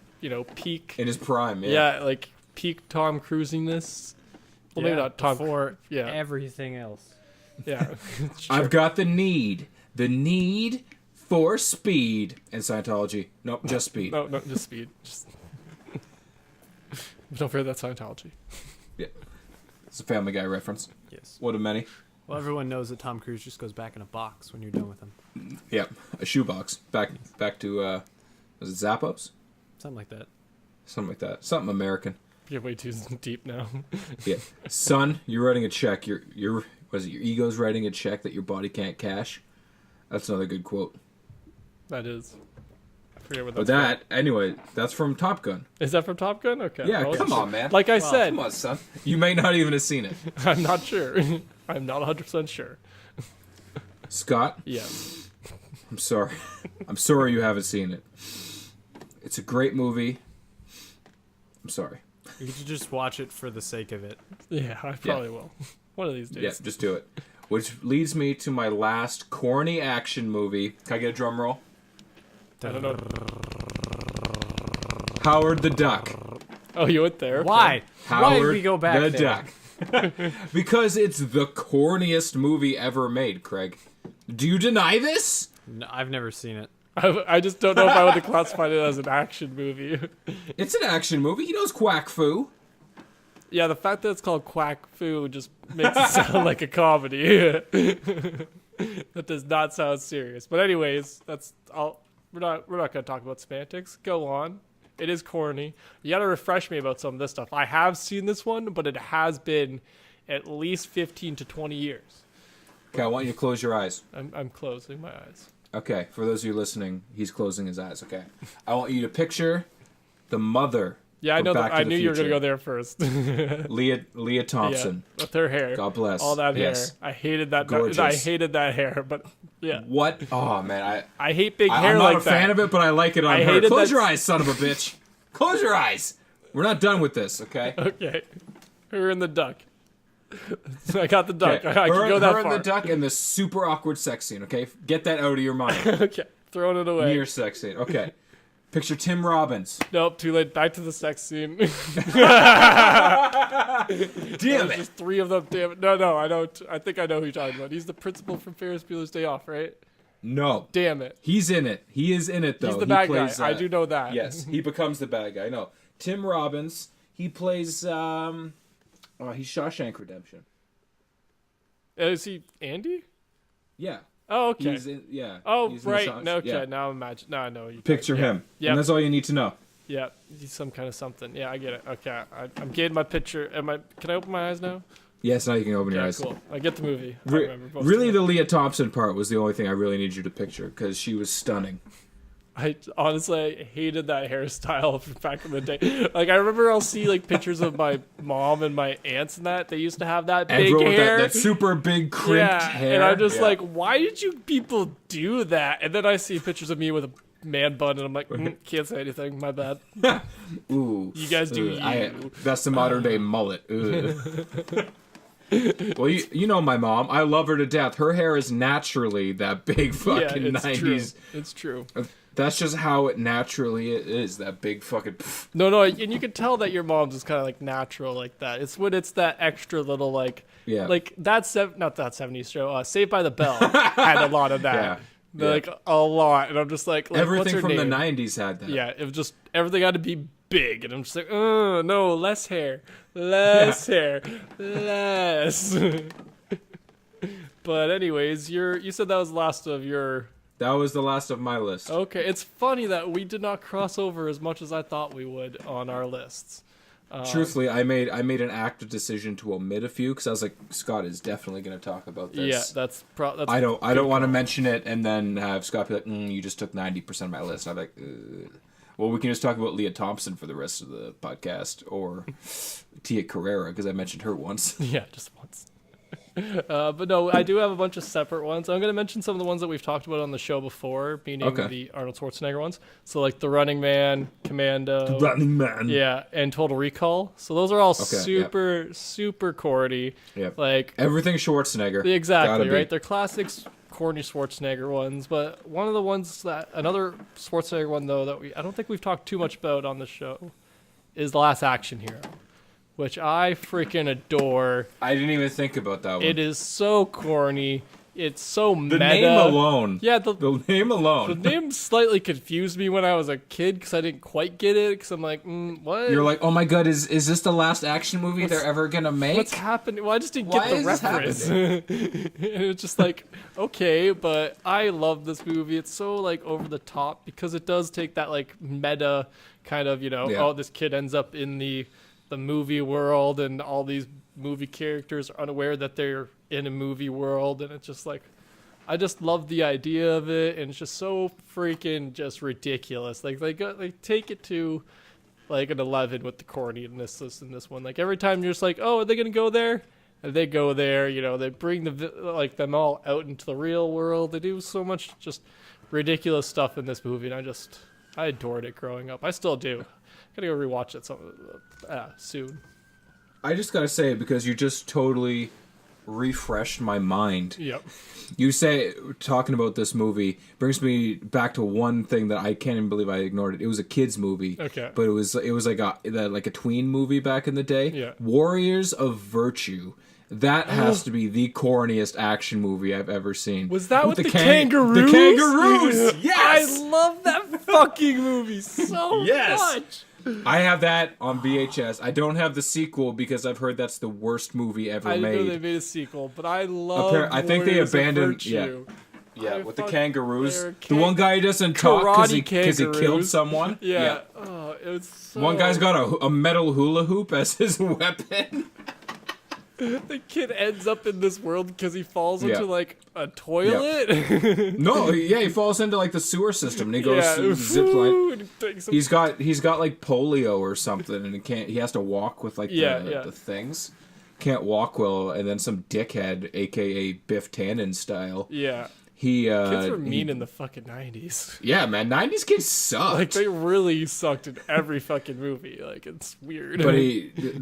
peak. In his prime, yeah. Yeah, like peak Tom Cruisiness. Well, maybe not Tom. For Yeah. everything else. Yeah. I've got the need for Speed. And Scientology. Nope, just Speed. No, just Speed. Just... Don't forget that Scientology. Yeah. It's a Family Guy reference. Yes. One of many. Well, everyone knows that Tom Cruise just goes back in a box when you're done with him. Yep, a shoebox. Back to, was it Zappos? Something like that. Something like that. Something American. You're way too deep now. Yeah. Son, you're writing a check. Your ego's writing a check that your body can't cash. That's another good quote. That is. I forget what But that's anyway, that's from Top Gun. Is that from Top Gun? Okay. Yeah, Well, come on, man. Like I said, Come on, son. You may not even have seen it. I'm not sure. I'm not 100% sure. Scott, Yes. I'm sorry. I'm sorry you haven't seen it. It's a great movie. I'm sorry. You could just watch it for the sake of it. Yeah, I probably will. One of these days. Yeah, just do it. Which leads me to my last corny action movie. Can I get a drum roll? I don't know. Howard the Duck. Oh, you went there. Okay. Why? Why did Howard we go back the there? Duck. Because it's the corniest movie ever made, Craig. Do you deny this? No, I've never seen it. I just don't know if I would have classified it as an action movie. It's an action movie. He knows Quack Fu. Yeah, the fact that it's called Quack Fu just makes it sound like a comedy. That does not sound serious. But anyways, we're not going to talk about semantics. Go on. It is corny. You got to refresh me about some of this stuff. I have seen this one, but it has been at least 15 to 20 years. Okay, I want you to close your eyes. I'm closing my eyes. Okay, for those of you listening, he's closing his eyes. Okay. I want you to picture the mother. Yeah, I from know. Back to I the knew you were going to Future. go there first. Leah Thompson. Yeah, with her hair. God bless. All that Yes. hair. I hated that. Gorgeous. I hated that hair, but yeah. What? Oh, man. I hate big hair I'm not like a fan that. of it, but I like it on I her. hated Close that- your eyes, son of a bitch. Close your eyes. We're not done with this, okay? Okay. Her and the duck. I got the duck. Okay. I can go that her far. and the duck and the super awkward sex scene, okay? Get that out of your mind. Okay. Throwing it away. Near sex scene. Okay. Picture Tim Robbins. Nope, too late. Back to the sex scene. Damn There's it. just three of them. Damn it. No, I don't. I think I know who you're talking about. He's the principal from Ferris Bueller's Day Off, right? No. Damn it. He's in it. He is in it, though. He's the bad guy. plays, I do know that. Yes, he becomes the bad guy. No. Tim Robbins, he plays, he's Shawshank Redemption. Is he Andy? Yeah. Oh, okay. He's in, yeah. Oh, he's in right. Shawshank- No, okay. yeah. Now imagine. Now I know you. Picture him. Yep. And that's all you need to know. Yeah, he's some kind of something. Yeah, I get it. Okay, I'm getting my picture. Can I open my eyes now? Yes, now you can open your Yeah, eyes. cool. I get the movie. I Re- remember most really, of the it. Leah Thompson part was the only thing I really need you to picture because she was stunning. I honestly hated that hairstyle from back in the day. Like I remember, I'll see like pictures of my mom and my aunts and that they used to have that big Everyone with hair. that super big crimped yeah, hair. and I'm just Yeah. like, why did you people do that? And then I see pictures of me with a man bun, and I'm like, can't say anything. My bad. Ooh. You guys do you. That's the modern day mullet. Ugh. Well, you know my mom. I love her to death. Her hair is naturally that big fucking yeah, it's 90s. True. It's true. That's just how it naturally is. That big fucking. No, and you can tell that your mom's is kind of like natural like that. It's when it's that extra little like, Yeah. like not that 70s show. Saved by the Bell had a lot of that. Yeah. They're like a lot, and I'm just like what's Everything her from name? the 90s had that. Yeah, it was just everything had to be big, and I'm just like, oh no, less hair, hair, less. But anyways, you said that was the last of your. That was the last of my list. Okay, it's funny that we did not cross over as much as I thought we would on our lists. Truthfully, I made an active decision to omit a few because I was like, Scott is definitely going to talk about this. Yeah, that's I don't want to mention it and then have Scott be like, you just took 90% of my list. And I'm like, ugh. Well, we can just talk about Leah Thompson for the rest of the podcast, or Tia Carrera because I mentioned her once. Yeah, just once. But no, I do have a bunch of separate ones. I'm going to mention some of the ones that we've talked about on the show before, meaning the Arnold Schwarzenegger ones. So like The Running Man, Commando. Running Man. Yeah, and Total Recall. So those are all Okay, super corny. Yep. Like Everything Schwarzenegger. exactly, Gotta be. right? They're classics, corny Schwarzenegger ones. But one of the ones another Schwarzenegger one though that I don't think we've talked too much about on the show is The Last Action Hero, which I freaking adore. I didn't even think about that one. It is so corny. it's so The meta. name alone. Yeah, The name alone. the name slightly confused me when I was a kid because I didn't quite get it. Because I'm like, what? You're like, oh my god, is this the last action movie they're ever gonna make? What's happening? Well, I just didn't Why get the is this reference. And it's just like, okay, but I love this movie. It's so like over the top because it does take that like meta kind of, oh, this kid ends up in the movie world and all these movie characters are unaware that they're in a movie world, and it's just like, I just love the idea of it, and it's just so freaking just ridiculous. Like they take it to like an 11 with the corniness in this one. Like every time you're just like, oh, are they gonna go there? And they go there. They bring them all out into the real world. They do so much just ridiculous stuff in this movie, and I adored it growing up. I still do. Gotta go rewatch it soon. I just gotta say, because you just totally refreshed my mind. Yep. You say, talking about this movie brings me back to one thing that I can't even believe I ignored it. It was a kid's movie. Okay. But it was like a tween movie back in the day. Yeah. Warriors of Virtue. That has to be the corniest action movie I've ever seen. Was that with the kangaroos? The kangaroos! Yes! I love that fucking movie so much. I have that on VHS. I don't have the sequel because I've heard that's the worst movie ever I made. didn't know they made a sequel, but I love I think they Warriors of abandoned. Virtue. Yeah, with the kangaroos. they're The one guy doesn't talk because he killed kangaroos. someone. Yeah. Oh, it was so... One guy's got a metal hula hoop as his weapon. The kid ends up in this world because he falls Yeah. into like a toilet. No, he falls into like the sewer system and he goes zip line. He's got like polio or something, and he has to walk with like the things. Can't walk well, and then some dickhead, aka Biff Tannen style. Yeah. Kids were mean in the fucking 90s. Yeah, man, 90s kids sucked. Like, they really sucked in every fucking movie. Like, it's weird. But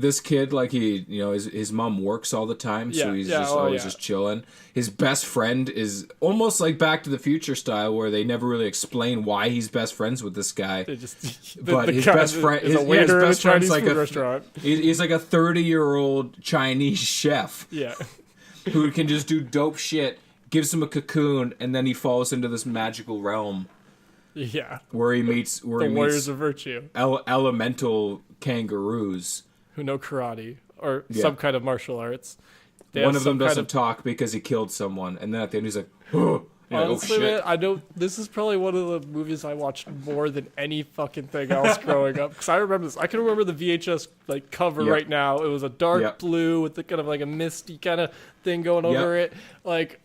this kid, like, his mom works all the time, so he's just chilling. His best friend is almost like Back to the Future style, where they never really explain why he's best friends with this guy. They just, but his best friend is a waiter his best in a friend's Chinese like food restaurant. He's like a 30-year-old Chinese chef. Yeah. Who can just do dope shit. Gives him a cocoon, and then he falls into this magical realm. Yeah. Where he meets Warriors of Virtue. Elemental kangaroos. Who know karate. Or some kind of martial arts. One of them doesn't talk because he killed someone, and then at the end he's like, oh, honestly, shit. man, this is probably one of the movies I watched more than any fucking thing else growing up. Because I remember this. I can remember the VHS like cover right now. It was a dark blue with the kind of like a misty kind of thing going over it. Like,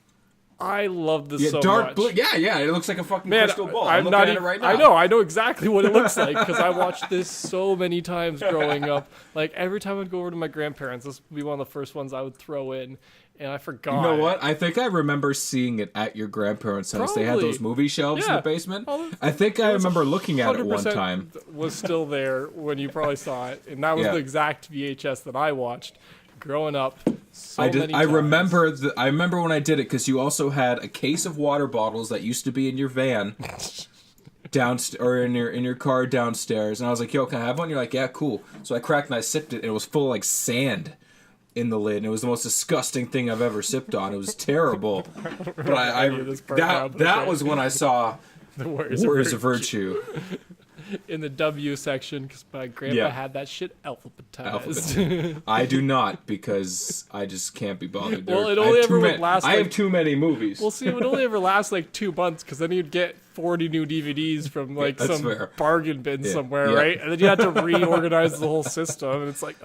I love this so dark much. Blue. Yeah, it looks like a fucking crystal ball. I'm looking at it right now. I know exactly what it looks like because I watched this so many times growing up. Like every time I'd go over to my grandparents, this would be one of the first ones I would throw in, and I forgot. You know what? I think I remember seeing it at your grandparents' house. Probably. They had those movie shelves in the basement. I think I remember looking at it one time. Was still there when you probably saw it, and that was the exact VHS that I watched growing up. I remember when I did it because you also had a case of water bottles that used to be in your van downstairs or in your car downstairs, and I was like, "Yo, can I have one?" And you're like, "Yeah, cool." So I cracked and I sipped it, and it was full of like sand in the lid, and it was the most disgusting thing I've ever sipped on. It was terrible. But that was when I saw the Warriors of Virtue. In the W section, because my grandpa had that shit alphabetized. I do not, because I just can't be bothered. Well, it only ever would last. I have too many movies. Well, see, it would only ever last like 2 months, because then you'd get 40 new DVDs from like some bargain bin somewhere, right? And then you had to reorganize the whole system, and it's like,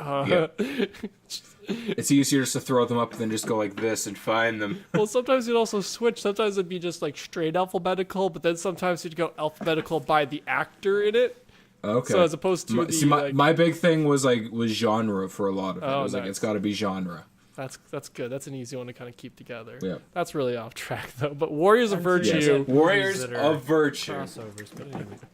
It's easier just to throw them up than just go like this and find them. Well, sometimes you'd also switch. Sometimes it'd be just like straight alphabetical, but then sometimes you'd go alphabetical by the actor in it. Okay. So as opposed to my big thing was genre for a lot of it. It was like it's got to be genre. That's good. That's an easy one to kind of keep together. Yeah. That's really off track though. But Warriors of Virtue. Yes. Warriors of Virtue. Crossovers,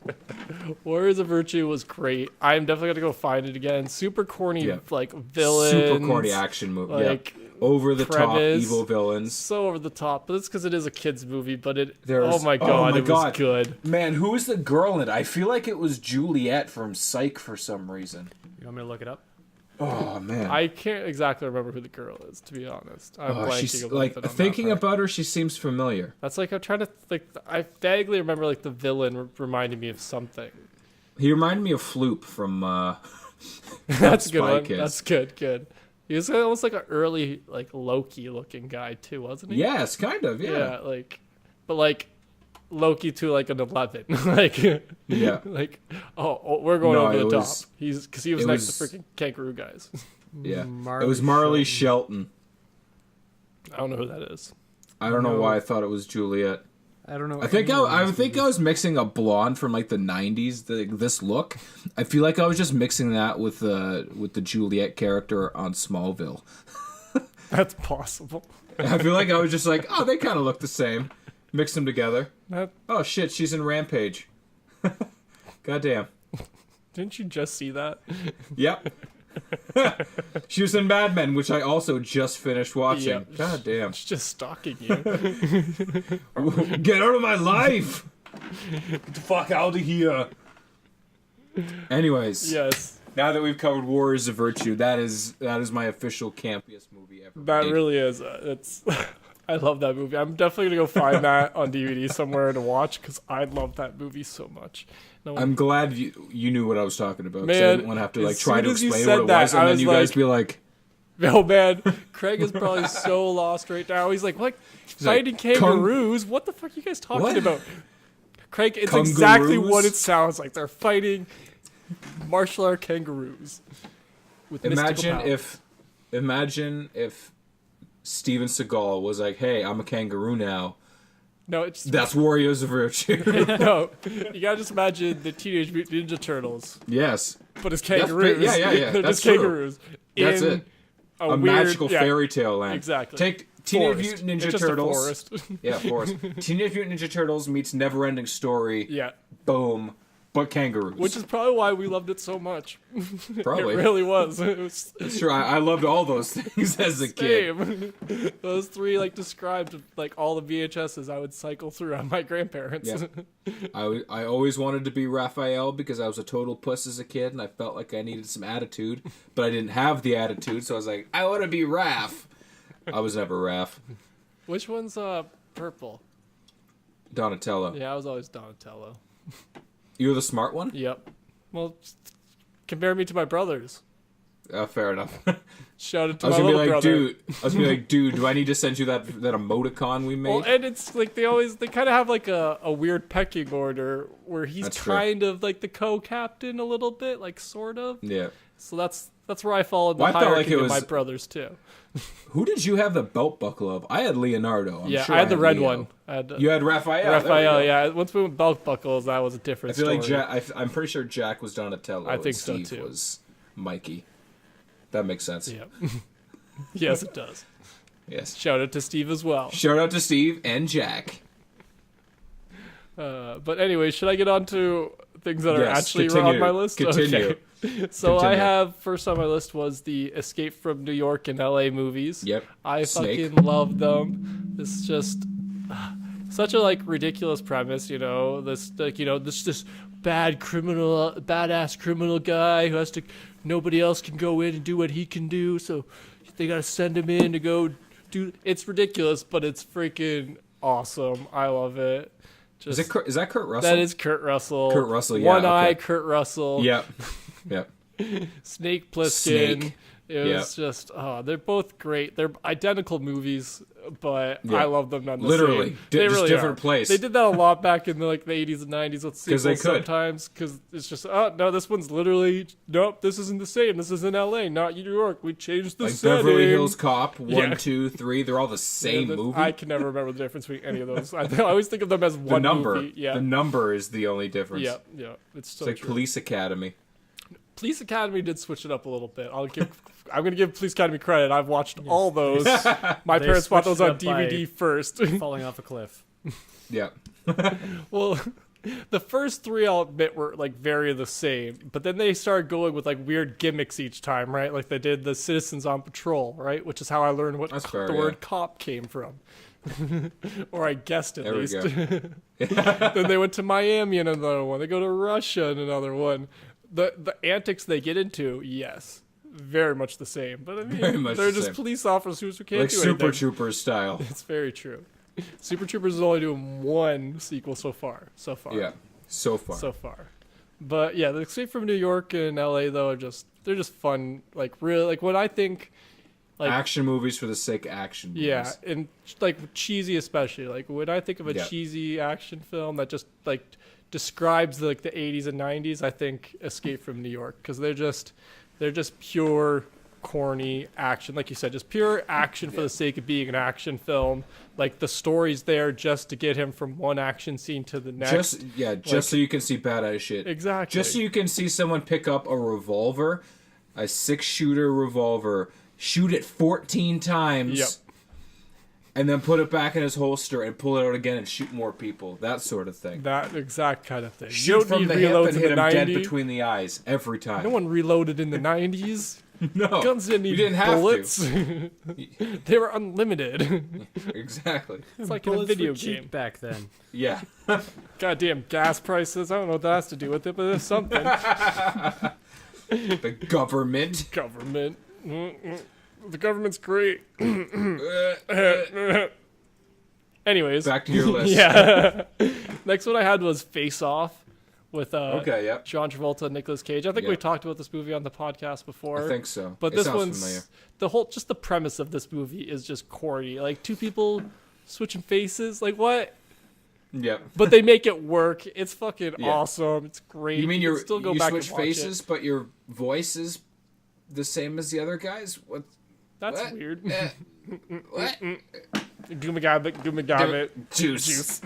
but Warriors of Virtue was great. I'm definitely gonna go find it again. Super corny, like villains. Super corny action movie. Like over the top evil villains. So over the top, but it's because it is a kids movie. But oh my god, it was good. Man, who was the girl in it? I feel like it was Juliet from Psych for some reason. You want me to look it up? Oh man. I can't exactly remember who the girl is, to be honest. I'm blanking She's a little like bit on thinking that part. about her. She seems familiar. That's like I'm trying to like. I vaguely remember like the villain reminding me of something. He reminded me of Floop from. That's a good Spy one. Kids. That's good. He was almost like an early like Loki looking guy too, wasn't he? Yes, kind of. Yeah. But like Loki to like an 11. Like Yeah. like we're going No, over the it top. was- Because he was it next was- to freaking kangaroo guys. Yeah. Marley It was Marley Shelton. Shelton. I don't know who that is. I don't know No. why I thought it was Juliet. I don't know. I think anyone I in this think movie. I was mixing a blonde from like the '90s. This look, I feel like I was just mixing that with the Juliet character on Smallville. That's possible. I feel like I was just like, oh, they kind of look the same. Mix them together. That, Oh shit, she's in Rampage. Goddamn. didn't you just see that? Yep. She was in Mad Men, which I also just finished watching. Yep. God damn. It's just stalking you. Get out of my life! Get the fuck out of here. Anyways, Yes. now that we've covered Warriors of Virtue, that is my official campiest movie ever. That made. really is. It's. I love that movie. I'm definitely gonna go find that on DVD somewhere to watch because I love that movie so much. No one- I'm glad you knew what I was talking about. 'Cause I Man, didn't want to have to like as try soon to as you explain said what it that, was, and I then was you guys like- be like, Oh man, Craig is probably so lost right now. He's like, "What? Fighting like, kangaroos? What the fuck are you guys talking What? about?" Craig, it's exactly Kangaroos? what it sounds like. They're fighting martial art kangaroos. With mystical powers. Imagine if Steven Seagal was like, "Hey, I'm a kangaroo now." No, it's That's Warriors of Virtue. no. You gotta just imagine the Teenage Mutant Ninja Turtles, Yes, but it's That's kangaroos. yeah. They're That's just true. kangaroos. That's in it. A, A weird, magical yeah, fairy tale land. Exactly. Take Teenage Forest. Mutant It's Ninja just a Turtles. forest. Yeah, forest. Teenage Mutant Ninja Turtles meets Neverending Story. Yeah, Boom. But kangaroos. which is probably why we loved it so much. probably. It really was. It was It's true. I loved all those things as a kid. same. Those three like described like all the VHSs I would cycle through on my grandparents. Yeah. I always wanted to be Raphael because I was a total puss as a kid and I felt like I needed some attitude, but I didn't have the attitude, so I was like, I want to be Raph. I was never Raph. Which one's purple? Donatello. Yeah, I was always Donatello. You were the smart one? Yep. Well, compare me to my brothers. Fair enough. Shout out to I was my gonna be little like, brother. dude. I was gonna be like, dude. Do I need to send you that emoticon we made? Well, and it's like they kind of have like a weird pecking order where he's That's true. kind of like the co-captain a little bit, like sort of. Yeah. So that's where I fall in the Well, I felt hierarchy like it of my was- brothers too. Who did you have the belt buckle of? I had Leonardo. I'm Yeah, sure I had the red Leo. one. I had You had Raphael. There we Raphael. go. Yeah, once we went belt buckles, that was a I different feel like story. I'm pretty sure Jack was Donatello. I think and so, Steve too. was Mikey. That makes sense. Yeah. Yes, it does. Yes. Shout out to Steve as well. Shout out to Steve and Jack. But anyway, should I get on to things that are Yes, actually continue. on my list? Continue. Okay. So I Continue. have first on my list was the Escape from New York and LA movies. Yep. I Snake. fucking love them. It's just such a like ridiculous premise, you know. This badass criminal guy who has to nobody else can go in and do what he can do, so they got to send him in to go do it's ridiculous, but it's freaking awesome. I love it. Just Is that Kurt Russell? that is Kurt Russell. Kurt Russell, yeah, One eye okay. Kurt Russell. Yep. Yep. Snake Plissken. Snake. It was just, they're both great. They're identical movies, but Yeah. I love them none the Literally. same. They Just really different are. place. They did that a lot back in the 80s and 90s with 'Cause they sequels could. sometimes, because it's just, oh, no, this one's literally, nope, this isn't the same. This is in LA, not New York. We changed the Like setting. Beverly Hills Cop, 1, Yeah. 2, 3. They're all the same Yeah, movie. I can never remember the difference between any of those. I always think of them as the one number. movie. Yeah. The number is the only difference. Yeah, yeah. It's so It's like true. Police Academy. Police Academy did switch it up a little bit. I'm gonna give Police Academy credit. I've watched all those. My They parents bought switched those it on up by- DVD first. Falling off a cliff. Yeah. Well, the first three I'll admit were like very the same, but then they started going with like weird gimmicks each time, right? Like they did the Citizens on Patrol, right? Which is how I learned what That's fair, the yeah. word cop came from. Or I guessed at There we least. go. Then they went to Miami in another one. They go to Russia in another one. The antics they get into, yes. very much the same. But I mean, Very much they're the just same. police officers who can't Like do Super anything. Troopers style. It's very true. Super Troopers is only doing one sequel so far. Yeah, so far. But yeah, the Escape from New York and LA though they're just fun. Like really, like when I think like Action movies for the sake of action movies. yeah, and like cheesy especially. Like when I think of a Yeah. cheesy action film that just like describes like the 80s and 90s, I think Escape from New York because they're just pure corny action, like you said, just pure action for the sake of being an action film. Like the story's there just to get him from one action scene to the next. Just so you can see badass shit. Exactly. Just so you can see someone pick up a revolver, a 6-shooter revolver, shoot it 14 times, Yep. and then put it back in his holster and pull it out again and shoot more people. That sort of thing. That exact kind of thing. Shoot from the hip reloads and in hit the him dead 90s. between the eyes every time. No one reloaded in the 90s. No, Guns didn't need you didn't have bullets. to. They were unlimited. Exactly. It's like in a Bullets video were cheap game. back then. Yeah. Goddamn gas prices. I don't know what that has to do with it, but there's something. The government. Government. The government's great. Anyways. Back to your list. Yeah. Next one I had was Face Off with Okay, yep. John Travolta and Nicolas Cage. I think Yeah. we talked about this movie on the podcast before. I think so. But It this sounds one's familiar. just the premise of this movie is just corny. Like two people switching faces. Like what? Yep. But they make it work. It's fucking Yeah. awesome. It's great. You mean can you still go you back switch and watch faces, it. but your voice is the same as the other guys? What? That's what? weird. What? Gummagabbit. Juice.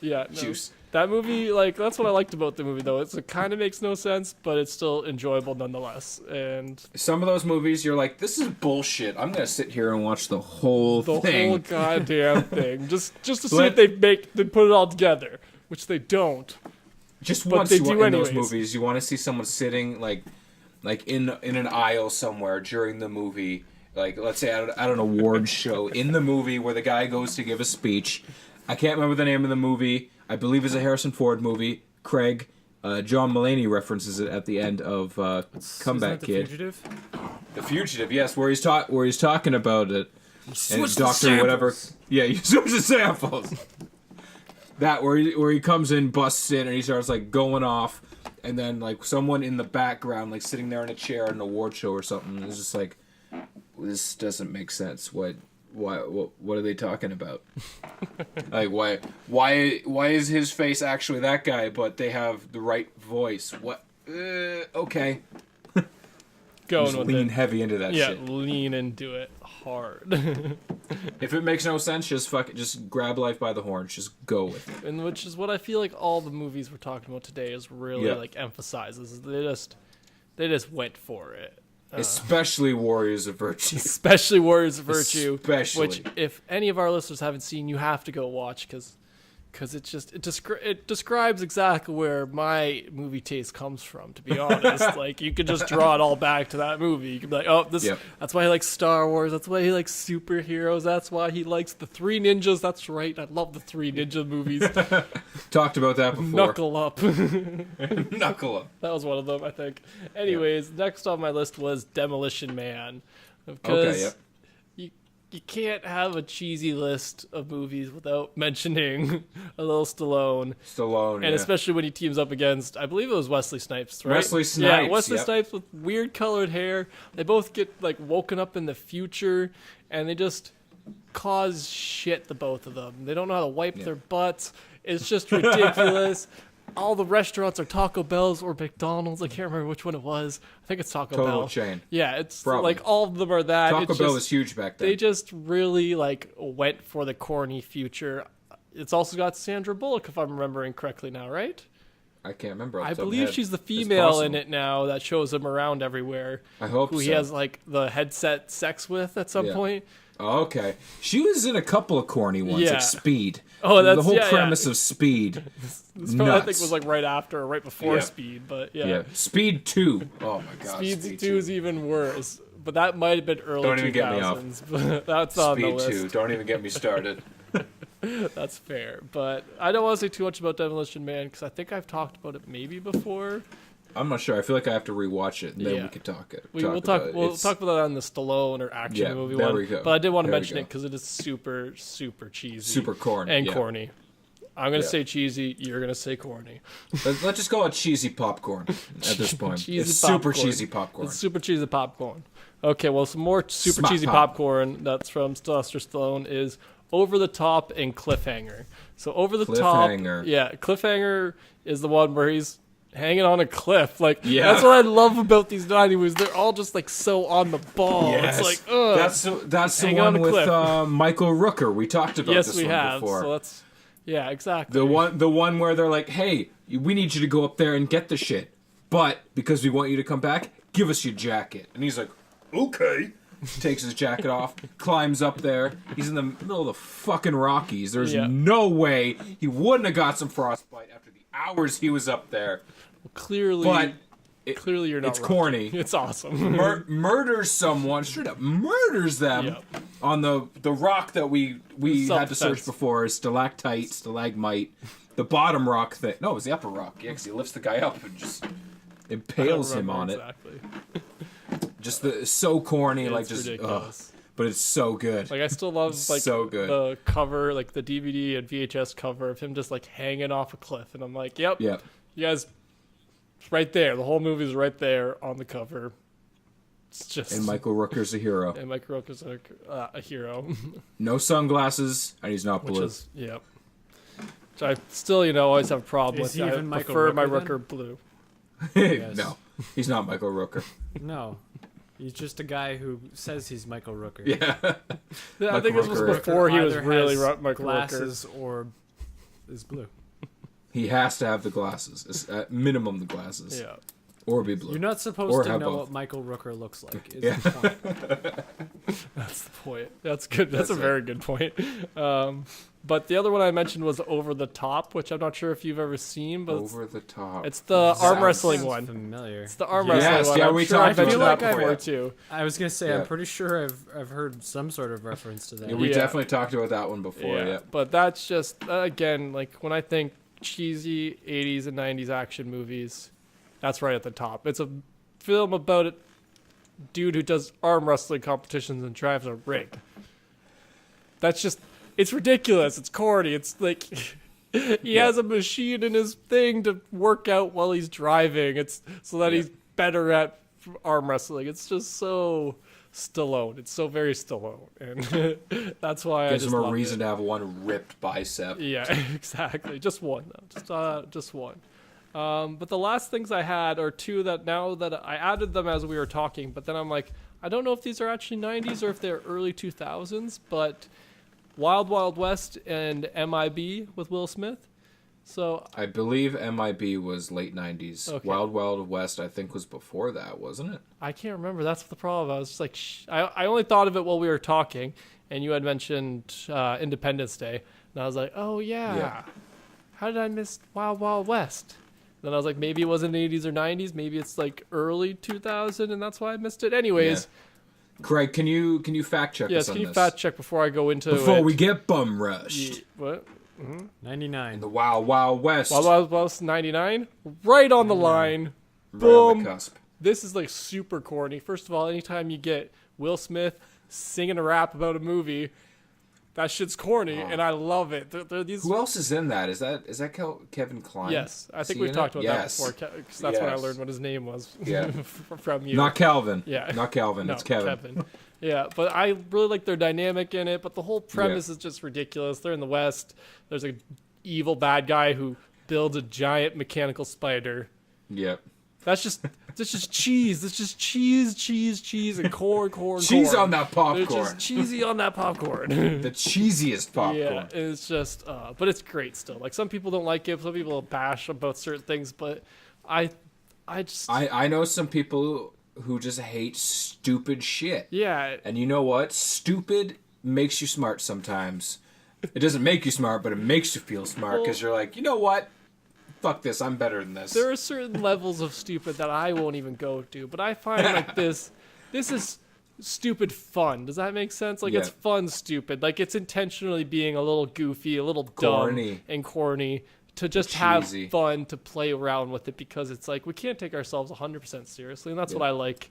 Yeah. No. Juice. That movie, like, that's what I liked about the movie, though. It kind of makes no sense, but it's still enjoyable nonetheless. And Some of those movies, you're like, this is bullshit. I'm gonna sit here and watch the whole the thing. whole goddamn thing, just to see But- if they put it all together, which they don't. Just but once they you do want, in those anyways. movies, you want to see someone sitting like in an aisle somewhere during the movie, like let's say at an award show in the movie where the guy goes to give a speech. I can't remember the name of the movie. I believe it's a Harrison Ford movie. Craig, John Mulaney references it at the end of Comeback Isn't that Kid. The Fugitive? The Fugitive, yes, where he's talking about it. And Switch the Doctor whatever. samples. Yeah, you switch the samples. That where he comes in, busts in, and he starts like going off, and then like someone in the background, like sitting there in a chair at an award show or something, is just like, this doesn't make sense. What are they talking about? Like why is his face actually that guy, but they have the right voice? What? Okay. Going Just with lean it. heavy into that Yeah, shit. lean into it hard. If it makes no sense, just grab life by the horns. Just go with it. And which is what I feel like all the movies we're talking about today is really Yeah. like emphasizes. They just went for it. Especially Warriors of Virtue. Especially Warriors of Virtue, Especially. which if any of our listeners haven't seen, you have to go watch because it describes exactly where my movie taste comes from. To be honest, like you could just draw it all back to that movie. You could be like, oh, Yep. that's why he likes Star Wars. That's why he likes superheroes. That's why he likes the Three Ninjas. That's right, I love the Three Ninja movies. Talked about that before. Knuckle Up. Knuckle up. That was one of them, I think. Anyways, next on my list was Demolition Man. Okay, Because yep. you can't have a cheesy list of movies without mentioning a little Stallone. Stallone, And yeah. especially when he teams up against, I believe it was Wesley Snipes, right? Wesley Yeah, Snipes, Wesley yep. Snipes with weird colored hair. They both get like woken up in the future, and they just cause shit, the both of them. They don't know how to wipe their butts. It's just ridiculous. All the restaurants are Taco Bell's or McDonald's. I can't remember which one it was. I think it's Taco Total Bell. chain. Yeah, it's Probably. like all of them are that. Taco It's Bell just- was huge back then. They just really like went for the corny future. It's also got Sandra Bullock, if I'm remembering correctly now, right? I can't remember. off I the top of my believe head. she's the It's female in possible. it now that shows him around everywhere. I hope who he so. has like the headset sex with at some Yeah. point. Oh, okay. She was in a couple of corny ones, Yeah. like Speed. Oh, that's the whole yeah, premise of Speed. This probably, I think nuts. was like right after or right before Yeah. Speed, but yeah. Yeah. Speed 2. Oh my god. Speed Speed 2 is even worse. But that might have been early Don't even get me 2000s. But that's on the Speed list. 2. Don't even get me started. That's fair. But I don't want to say too much about Demolition Man because I think I've talked about it maybe before. I'm not sure. I feel like I have to rewatch it, and then we could talk it. We'll talk about that on the Stallone or action movie one. We go. But I did want to mention it because it is super, super cheesy. Super corny. And corny. I'm going to say cheesy. You're going to say corny. Let's just call it cheesy popcorn at this point. It's super cheesy popcorn. It's super cheesy popcorn. Okay, well, some more super cheesy popcorn that's from Sylvester Stallone is Over the Top and Cliffhanger. So Over the Top. Cliffhanger is the one where he's hanging on a cliff. That's what I love about these 90s movies. They're all just so on the ball. Yes. It's like, ugh. That's the one with Michael Rooker. We talked about this one before. So that's exactly. The one where they're like, hey, we need you to go up there and get the shit. But because we want you to come back, give us your jacket. And he's like, okay. Takes his jacket off, climbs up there. He's in the middle of the fucking Rockies. There's no way he wouldn't have got some frostbite after the hours he was up there. Well, clearly you're not. It's corny. It's awesome. Murders someone, straight up murders them on the rock that we had to search before. Stalactite, stalagmite, the bottom rock thing. No, it was the upper rock. Yeah, because he lifts the guy up and just impales him on it. Just so corny, it's ridiculous. But it's so good. I still love so good. The cover, the DVD and VHS cover of him just hanging off a cliff, and I'm like, yep. You guys, it's right there. The whole movie's right there on the cover. It's just. And Michael Rooker's a hero. A hero. No sunglasses, and he's not blue. Which I still, always have a problem with. He even I prefer my Rooker blue. Yes. No, he's not Michael Rooker. No. He's just a guy who says he's Michael Rooker. Yeah. I think this was before he was really Michael glasses Rooker. Or is blue. He has to have the glasses. At minimum, the glasses. Yeah. Or be blue. You're not supposed to know what Michael Rooker looks like. Is the point. That's the point. That's good. That's a very good point. But the other one I mentioned was Over the Top, which I'm not sure if you've ever seen. But Over the Top. It's the arm wrestling one. Familiar. It's the arm wrestling one. Yeah, we talked about that before too. I was gonna say I'm pretty sure I've heard some sort of reference to that. Yeah, we definitely talked about that one before. Yeah. But that's just again when I think cheesy 80s and 90s action movies, that's right at the top. It's a film about a dude who does arm wrestling competitions and drives a rig. That's just. It's ridiculous. It's corny. It's he has a machine in his thing to work out while he's driving. It's so that he's better at arm wrestling. It's just so Stallone. It's so very Stallone, and that's why gives him a reason it. to have one ripped bicep. Yeah, exactly. Just one though. Just one. But the last things I had are two that now that I added them as we were talking, but then I'm like, I don't know if these are actually 90s or if they're early 2000s, but. Wild Wild West and MIB with Will Smith. So I believe MIB was late 90s. Okay. Wild Wild West, I think, was before that, wasn't it? I can't remember. That's the problem. I was just like, I only thought of it while we were talking, and you had mentioned Independence Day, and I was like, oh yeah. How did I miss Wild Wild West? Then I was like, maybe it wasn't 80s or 90s. Maybe it's early 2000, and that's why I missed it. Anyways. Yeah. Craig, can you fact check us on this? Yes, can you fact check before I go into Before we get bum rushed. What? Mm-hmm. 99. The Wild Wild West. Wild Wild West 99? Right on the line. Right Boom. on the cusp. This is super corny. First of all, anytime you get Will Smith singing a rap about a movie, that shit's corny, and I love it. They're these... Who else is in that? Is that Kevin Kline? Yes, I think we've talked about that before. Because that's when I learned what his name was. Yeah. From you. Not Calvin. Yeah. Not Calvin. No, it's Kevin. Yeah, but I really like their dynamic in it. But the whole premise is just ridiculous. They're in the West. There's a evil bad guy who builds a giant mechanical spider. Yep. That's just cheese. That's just cheese, and corn. Cheese on that popcorn. They're just cheesy on that popcorn. The cheesiest popcorn. Yeah, it's just, but it's great still. Some people don't like it. Some people bash about certain things, but I know some people who just hate stupid shit. Yeah. And you know what? Stupid makes you smart sometimes. It doesn't make you smart, but it makes you feel smart because you're like, you know what? Fuck this, I'm better than this. There are certain levels of stupid that I won't even go to, but I find this is stupid fun. Does that make sense? It's fun stupid. It's intentionally being a little goofy, a little dumb corny. and corny to just Cheesy. have fun, to play around with it, because it's like we can't take ourselves 100% seriously, and that's what I like.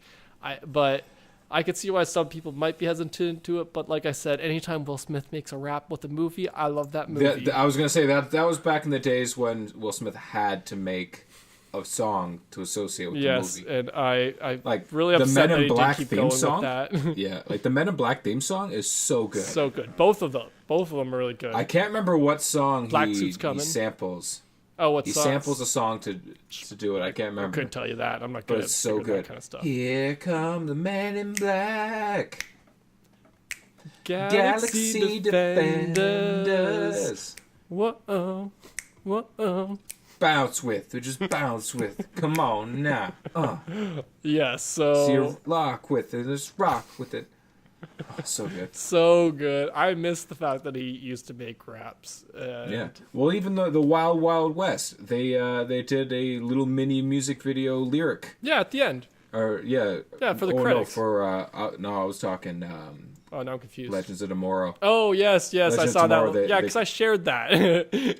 But I could see why some people might be hesitant to it, but like I said, anytime Will Smith makes a rap with a movie, I love that movie. I was gonna say that was back in the days when Will Smith had to make a song to associate with the movie. And I like really the upset Men that in he Black did keep theme going song. with that. Yeah, like the Men in Black theme song is so good. So good. Both of them are really good. I can't remember what song Black he Suit's Coming. samples. Oh, what He songs? samples a song to do it. I can't remember. I couldn't tell you that. I'm not good But at it's so figuring good. that kind of stuff. Here come the Men in Black. Galaxy Defenders. Whoa. Bounce with. We just bounce with. Come on now. Yes, See you so rock with it. Just rock with it. Oh, so good. so good. I miss the fact that he used to make raps. Yeah. Well, even the Wild Wild West, they did a little mini music video lyric. Yeah, at the end. Or yeah. Yeah, for the oh, credits. No, for I was talking Oh, now I'm confused. Legends of Tomorrow. Oh, yes, Legends I saw Tomorrow, that. Yeah, because I shared that.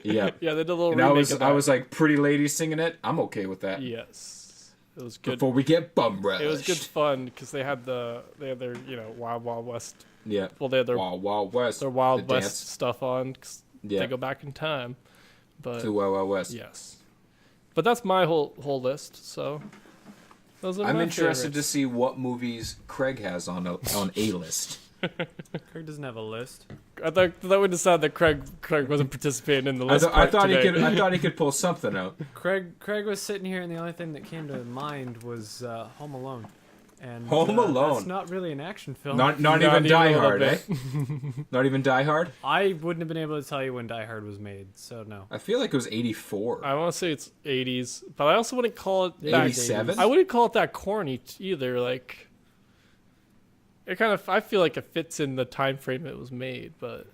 Yeah. Yeah, they did a little And remake of that. I was like, Pretty Lady singing it. I'm okay with that. Yes. It was good. Before we get bum rush. It was good fun because they had their Wild Wild West. Yeah. Well, they had their Wild Wild West. their Wild the West dance. stuff on. 'Cause Yeah. they go back in time. But To Wild Wild West. yes, but that's my whole list. So those are I'm my interested to favorites. see what movies Craig has on a list. Craig doesn't have a list. I thought that would decide that Craig wasn't participating in the list. I thought today. I thought he could pull something out. Craig was sitting here, and the only thing that came to mind was Home Alone. And Home Alone. That's not really an action film. Not Not even even Die a little Hard, eh? Not even Die Hard. I wouldn't have been able to tell you when Die Hard was made, so no. I feel like it was 84. I want to say it's 80s, but I also wouldn't call it that. 87? I wouldn't call it that corny either. Like, it kind of. I feel like it fits in the time frame it was made, but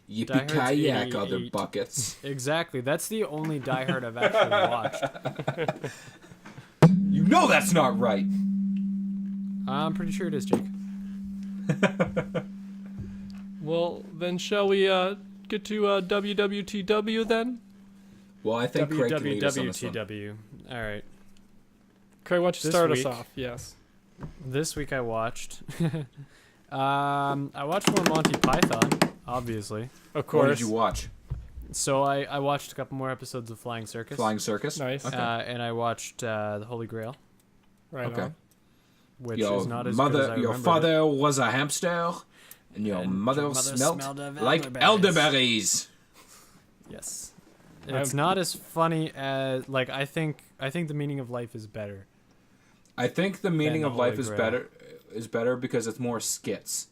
Die Yippee Hard's kayak, other 88. buckets. Exactly. That's the only Die Hard I've actually watched. You know that's not right. I'm pretty sure it is, Jake. well, then shall we get to WWTW then? Well, I think Craig can lead us on this one. WWTW. All right. Craig, why don't you This start us week- off? Yes. This week I watched. I watched more Monty Python, obviously. Of What course. did you watch? So I watched a couple more episodes of Flying Circus. Flying Circus? Nice. Okay. And I watched The Holy Grail, Right Okay. on. which Your is not as good as I your remember. father was a hamster, and your And mother, your mother smelled smelled of like elderberries. elderberries. Yes. It's not as funny as I think the meaning of life is better. I think the meaning The of life Holy is Grail. better because it's more skits.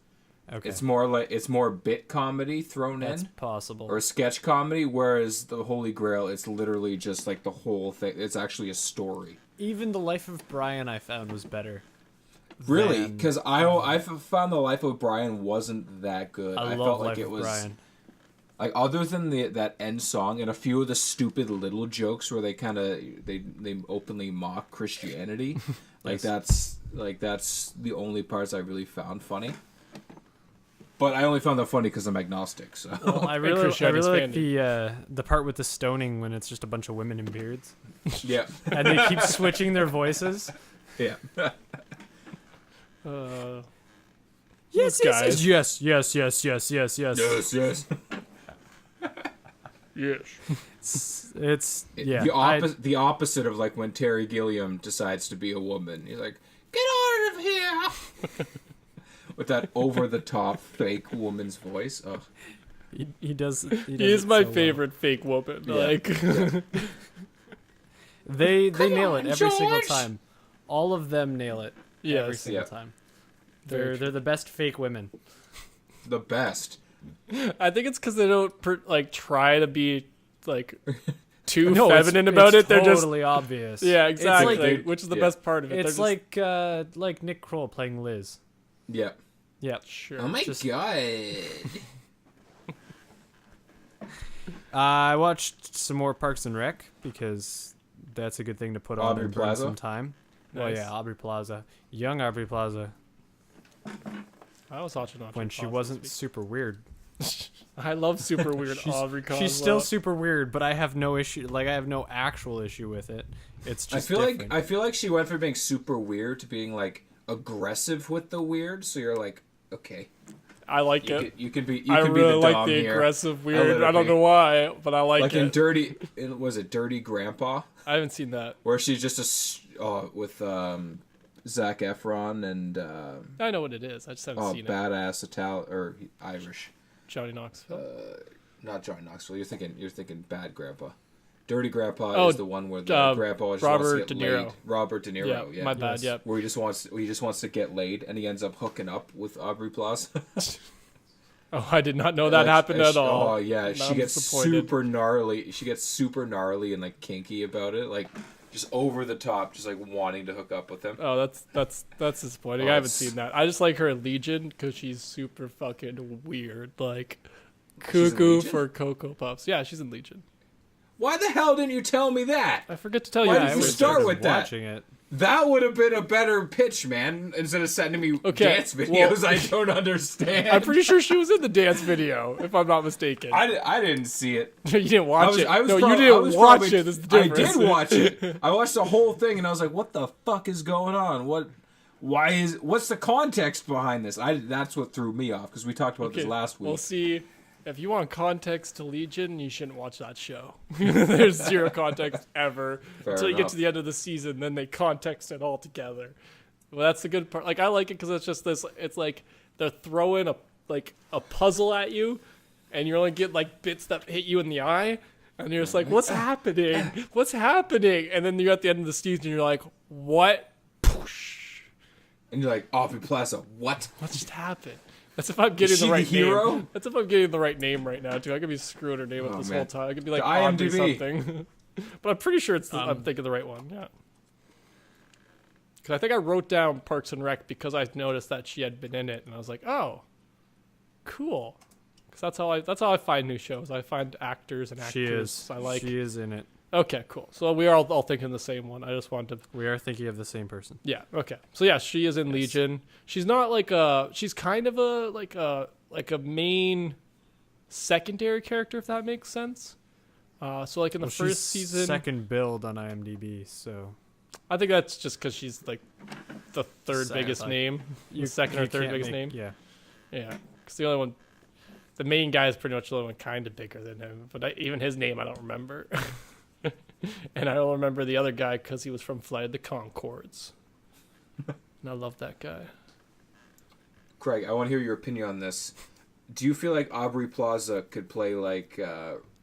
Okay. It's more bit comedy thrown That's in possible. or sketch comedy, whereas the Holy Grail it's literally just like the whole thing. It's actually a story. Even The Life of Brian I found was better. Really, than- because I found the Life of Brian wasn't that good. I I love felt like Life it of was Brian. like other than that end song and a few of the stupid little jokes where they kind of they openly mock Christianity. Yes. that's the only parts I really found funny. But I only found that funny because I'm agnostic. So Well, I really Christianity's like expanded. the part with the stoning when it's just a bunch of women in beards yeah, and they keep switching their voices. yeah. Yes, guys. yes, yes, yes, Yes, yes. Yes. It's yeah. The opposite of like when Terry Gilliam decides to be a woman. He's like, "Get out of here!" With that over the top fake woman's voice. Ugh. He does. He He is it my so well. favorite fake woman. Yeah. Like, They nail it on, every single George. time. All of them nail it every yes. single Yeah. time. Very They're the best fake women. The best. I think it's because they don't try to be like too No, feminine about it. They're just totally obvious. yeah, exactly. like- which is the yeah. best part of it. It's They're just- like Nick Kroll playing Liz. Yeah. Yeah. sure. Oh my Just- god. I watched some more Parks and Rec because that's a good thing to put on Aubrey and burn Plaza? some time. Well, Nice. yeah, Aubrey Plaza, young Aubrey Plaza, I was watching when she wasn't super weird. I love super weird Aubrey Coswell. She's still super weird, but I have no issue. Like I have no actual issue with it. It's just different. I feel like she went from being super weird to being like aggressive with the weird. So you're like, okay, I like it. You can be. I can be really the like dom the here. aggressive weird. I don't know why, but I like it. Was it Dirty Grandpa? I haven't seen that. Where she's just with Zac Efron and I know what it is. I just haven't seen it. Badass Italian or Irish. Johnny Knoxville. Not Johnny Knoxville. You're thinking Bad Grandpa. Dirty Grandpa is the one where the grandpa just wants to get laid. Robert De Niro. Yeah, my bad. Yeah, where he just wants to get laid, and he ends up hooking up with Aubrey Plaza. Oh, I did not know that happened at all. Oh yeah, she gets super gnarly. She gets super gnarly and like kinky about it, like just over the top, just like wanting to hook up with him. Oh, that's disappointing. I haven't seen that. I just like her in Legion because she's super fucking weird, like cuckoo for Cocoa Puffs. Yeah, she's in Legion. Why the hell didn't you tell me that? I forget to tell you. Why did you start with that? Watching it. That would have been a better pitch, man. Instead of sending me dance videos, I don't understand. I'm pretty sure she was in the dance video, if I'm not mistaken. I didn't see it. You didn't watch it. You didn't watch it. That's the difference. I did watch it. I watched the whole thing, and I was like, "What the fuck is going on? What's the context behind this?" That's what threw me off because we talked about this last week. We'll see. If you want context to Legion, you shouldn't watch that show. There's zero context ever until you get to the end of the season. Then they context it all together. Well, that's the good part. Like I like it because it's just this. It's like they're throwing a puzzle at you, and you only get like bits that hit you in the eye, and you're just like, "What's happening? What's happening?" And then you're at the end of the season, and you're like, "What?" And you're like, "Aubrey Plaza, what? What just happened?" That's if I'm getting the right hero? name. That's if I'm getting the right name right now too. I could be screwing her name up this whole time. I could be like Audrey something. But I'm pretty sure I'm thinking the right one. Yeah. Because I think I wrote down Parks and Rec because I noticed that she had been in it, and I was like, oh, cool. Because that's how I find new shows. I find actors and actors I like. She is in it. Okay, cool. So we are all thinking the same one. I just wanted to... We are thinking of the same person. Yeah, okay. So yeah, she is in Legion. She's not like a... She's kind of a main secondary character, if that makes sense. So like in the first season... second build on IMDb, so... I think that's just because she's like the third biggest name. Second or third biggest name. Yeah. Yeah. Because the only one... The main guy is pretty much the only one kind of bigger than him. But even his name I don't remember. And I don't remember the other guy because he was from Flight of the Conchords. And I love that guy. Craig, I want to hear your opinion on this. Do you feel like Aubrey Plaza could play like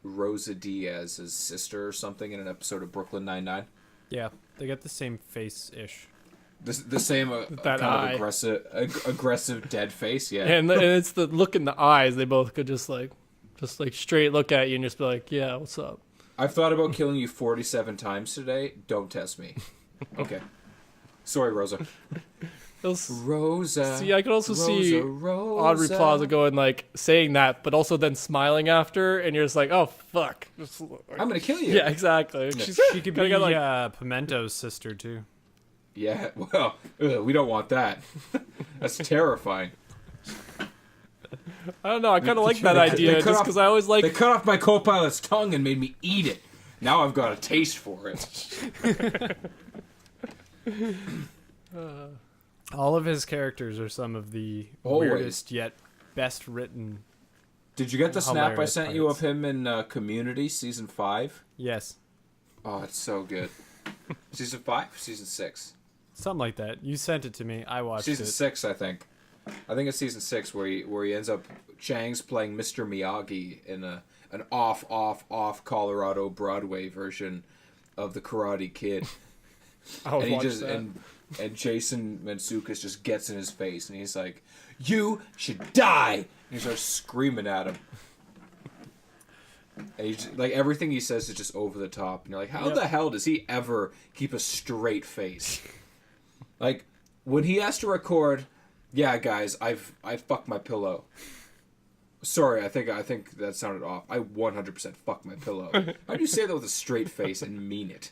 Rosa Diaz's sister or something in an episode of Brooklyn Nine-Nine? Yeah, they got the same face-ish. The same that kind of aggressive dead face, yeah. And it's the look in the eyes. They both could just straight look at you and just be like, yeah, what's up? I've thought about killing you 47 times today. Don't test me. Okay. Sorry, Rosa. Rosa. See, I could also see Aubrey Plaza going like saying that, but also then smiling after, and you're just like, oh fuck, I'm gonna kill you. Yeah, exactly. She could be Pimento's sister too. Yeah. Well, we don't want that. That's terrifying. I don't know. I kind of like that idea just because I always like... They cut off my co-pilot's tongue and made me eat it. Now I've got a taste for it. All of his characters are some of the weirdest yet best written. Did you get the snap I sent you of him in Community Season 5? Yes. Oh, it's so good. Season 5? Season 6? Something like that. You sent it to me. I watched Season 6, I think. I think it's Season 6 where he ends up... Chang's playing Mr. Miyagi in an off Colorado Broadway version of The Karate Kid. I'll watch that. And Jason Mantzoukas just gets in his face and he's like, "You should die!" And he starts screaming at him. And he's like, everything he says is just over the top. And you're like, how the hell does he ever keep a straight face? Like, when he has to record, "Yeah, guys, I fucked my pillow." Sorry, I think that sounded off. I 100% fucked my pillow. How do you say that with a straight face and mean it?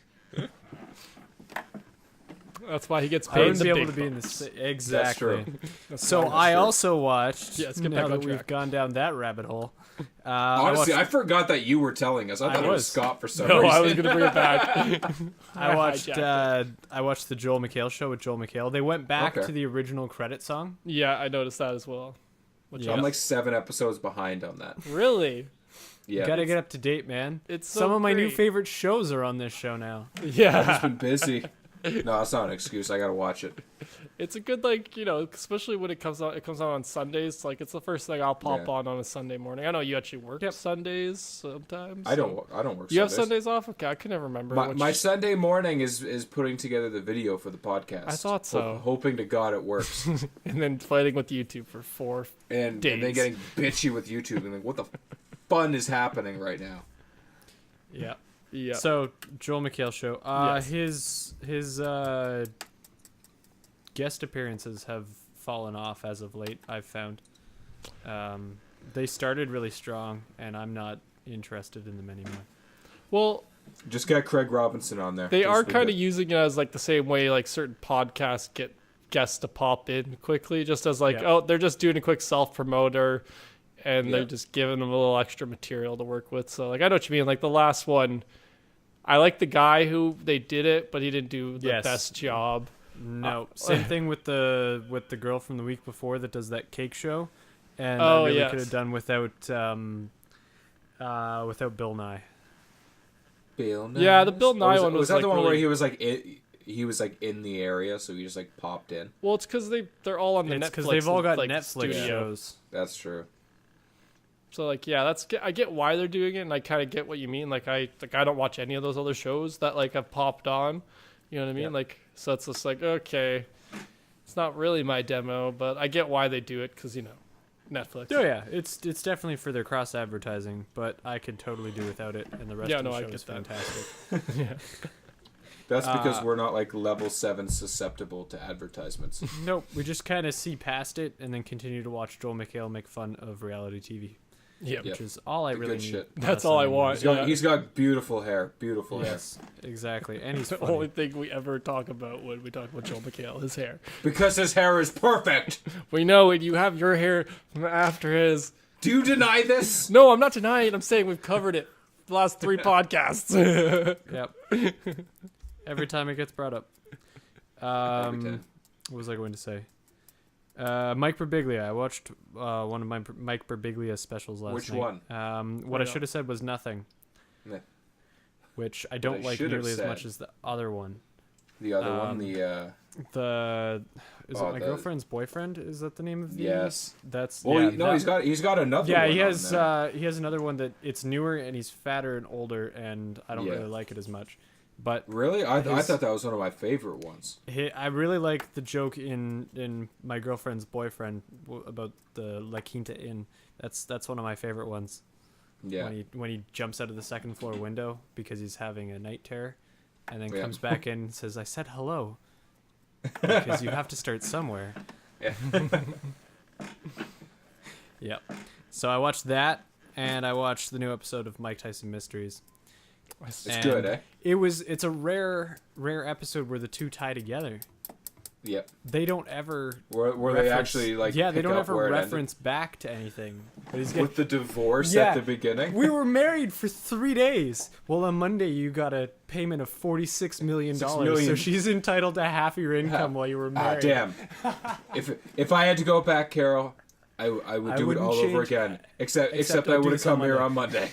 That's why he gets I paid wouldn't the be able big to be in bucks. this. Exactly. That's So why- I also watched. Yeah, let's get now back on that we've track. gone down that rabbit hole. Honestly, I watched, forgot that you were telling us. I thought it was was. Scott for some No, reason. I was gonna bring it back. I watched. hijacked I watched the Joel McHale show with Joel McHale. They went back Okay. to the original credit song. Yeah, I noticed that as well. Yeah. I'm like 7 episodes behind on that. Really? Yeah. Gotta get up to date, man. It's so Some of my new great. favorite shows are on this show now. I've Yeah. just been busy. No, that's not an excuse. I gotta watch it. It's a good, like, you know, especially when it comes out on Sundays. Like, it's the first thing I'll pop Yeah. on a Sunday morning. I know you actually work Sundays sometimes. I so- don't work. You have Sundays. Sundays off? Okay, I can never remember. My Sunday morning is putting together the video for the podcast. I thought so. Hoping to God it works. and then fighting with YouTube for 4 and then Days. getting bitchy with YouTube and like, what the fun is happening right now? Yeah. Yeah. So Joel McHale show. Yes. His guest appearances have fallen off as of late. I've found. They started really strong, and I'm not interested in them anymore. well, Just get Craig Robinson on there. they Just are be kind of good. using it as like the same way like certain podcasts get guests to pop in quickly, just as like, Yeah. oh, they're just doing a quick self promoter, and Yeah. they're just giving them a little extra material to work with. So like, I know what you mean. Like the last one, I like the guy who they did it, but he didn't do the Yes. best job. No, same thing with the girl from the week before that does that cake show, and Oh, I really yes. could have done without Bill Nye. Bill Nye. Yeah, the Bill Nye was, one was that like the one where really- he was like he was like in the area, so he just like popped in. Well, it's because they're all on the It's Netflix. because they've all got like, Netflix studio. shows. That's true. So like, yeah, I get why they're doing it, and I kind of get what you mean. Like I don't watch any of those other shows that like have popped on. You know what I mean? Yeah. Like, so it's just like, okay, it's not really my demo, but I get why they do it because you know, Netflix. Oh yeah, it's definitely for their cross advertising, but I could totally do without it, and the rest Yeah, of the no, I show get is that. fantastic. yeah. That's because we're not like level 7 susceptible to advertisements. Nope, we just kind of see past it and then continue to watch Joel McHale make fun of reality TV, Yeah. Yeah. which is all I The really good need. shit. That's all I want. He's got beautiful hair. Beautiful Yes, exactly, and he's The funny. only thing we ever talk about when we talk about Joel McHale, his hair. hair. Because his hair is perfect. We know it. You have your hair after his. Do you deny this? No, I'm not denying it. I'm saying we've covered it the last 3 podcasts. Yep. Every time it gets brought up. Every time. What was I going to say? Mike Birbiglia. I watched one of my Mike Birbiglia specials last Which night. one? What I Right should have said was nothing. Nah. Which I don't I like should have nearly as said. much as the other one. The other one, is Is Oh, it my the- girlfriend's boyfriend? Is that the name of the? yes. That's Well, yeah, no, that- he's got another. Yeah, one he on has there. he has another one that it's newer and he's fatter and older and I don't Yeah. really like it as much. But Really? I his- thought that was one of my favorite ones. I really like the joke in my girlfriend's boyfriend about the La Quinta Inn. That's one of my favorite ones. Yeah. When he jumps out of the second floor window because he's having a night terror, and then Yeah. comes back in and says, "I said hello," because you have to start somewhere. Yeah. Yep. So I watched that, and I watched the new episode of Mike Tyson Mysteries. It's And good, eh? It's a rare episode where the two tie together. Yep. They don't ever Where they reference- actually like they pick don't up ever where it ended. reference back to anything. But he's With the divorce Yeah. at the beginning. we were married for 3 days. Well, on Monday you got a payment of $46 million. $6 So million. she's entitled to half your income while you were Ah, married. damn. If I had to go back, Carol, I would I do it wouldn't all over change- again. Except except I I'd do would have this on come here on Monday.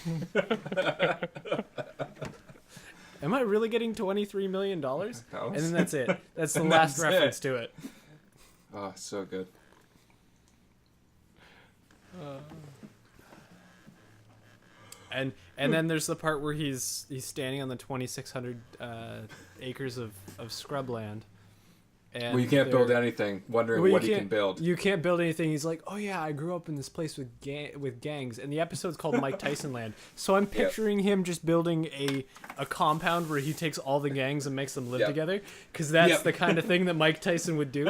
Am I really getting $23 million? And then that's it. That's the And last that's reference it. to it. Oh, so good. And then there's the part where he's standing on the 2,600 acres of scrubland. And Well, you can't they're- build anything, wondering Well, you what he can can't- build. You can't build anything. He's like, oh yeah, I grew up in this place with gangs, and the episode's called Mike Tyson Land. So I'm picturing him just building a compound where he takes all the gangs and makes them live Yep. together, because that's Yep. the kind of thing that Mike Tyson would do.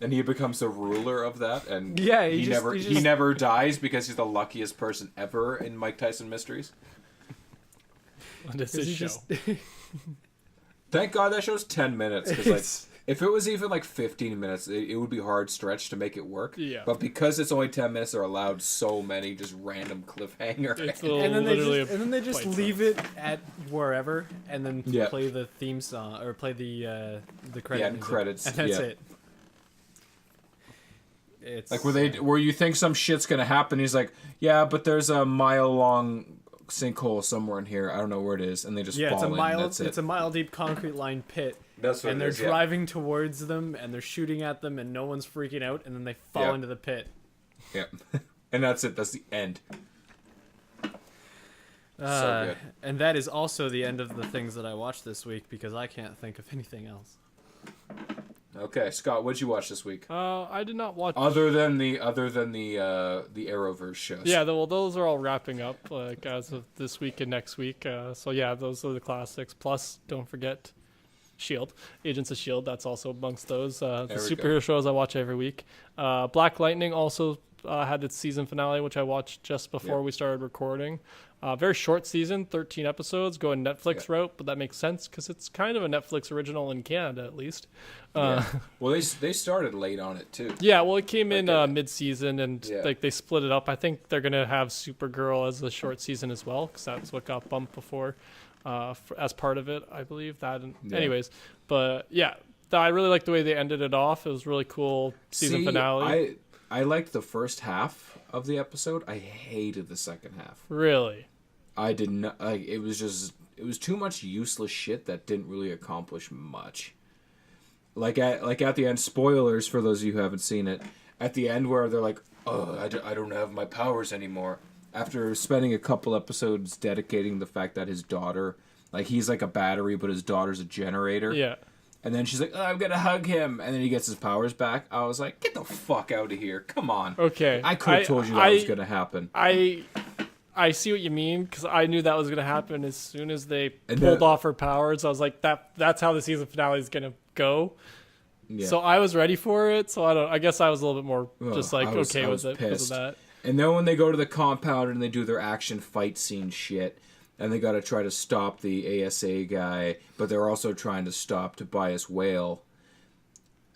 And he becomes the ruler of that, and Yeah, he he just- never dies because he's the luckiest person ever in Mike Tyson Mysteries. This 'Cause is he show. just- Thank God that show's 10 minutes. Because, like, if it was even, like, 15 minutes, it would be hard stretch to make it work. Yeah. But because it's only 10 minutes, they're allowed so many just random cliffhanger. It's And then they just bite leave it at wherever, and then Yeah. play the theme song or play the credit Yeah, music, credits. and that's Yeah. it. It's Like where you think some shit's gonna happen, he's like, yeah, but there's a mile-long sinkhole somewhere in here. I don't know where it is, and they just fall it's a in. mile. That's It's it. a mile deep concrete lined pit. That's what and it they're is, yeah. driving towards them, and they're shooting at them, and no one's freaking out, and then they fall Yeah. into the pit. Yeah, and that's it. That's the end. So good. And that is also the end of the things that I watched this week because I can't think of anything else. Okay, Scott, what'd you watch this week? I did not watch. Other than the Arrowverse shows. Yeah, well, those are all wrapping up like as of this week and next week. So yeah, those are the classics. Plus, don't forget Shield, Agents of Shield. That's also amongst those. The There we superhero shows I watch every week. Black Lightning also had its season finale, which I watched just before we started recording. Very short season, 13 episodes, going Netflix route, but that makes sense because it's kind of a Netflix original in Canada, at least. Yeah. Well, they started late on it too. Yeah, well, it came in mid-season, and Yeah. they split it up. I think they're gonna have Supergirl as a short season as well, because that's what got bumped before, as part of it, I believe. Anyways, but yeah, I really like the way they ended it off. It was really cool season finale. I liked the first half of the episode. I hated the second half. Really, I did not. Like, it was too much useless shit that didn't really accomplish much. Like at the end, spoilers for those of you who haven't seen it. At the end, where they're like, "Oh, I don't have my powers anymore." After spending a couple episodes dedicating the fact that his daughter, like, he's like a battery, but his daughter's a generator. yeah. And then she's like, "Oh, I'm gonna hug him," and then he gets his powers back. I was like, "Get the fuck out of here! Come on." Okay, I could have told you that was gonna happen. I see what you mean because I knew that was gonna happen as soon as they And pulled the- off her powers. I was like, that's how the season finale is gonna go. Yeah. So I was ready for it. So I guess I was a little bit more just like I was okay with it because pissed. of that. And then when they go to the compound and they do their action fight scene shit, and they got to try to stop the ASA guy, but they're also trying to stop Tobias Whale.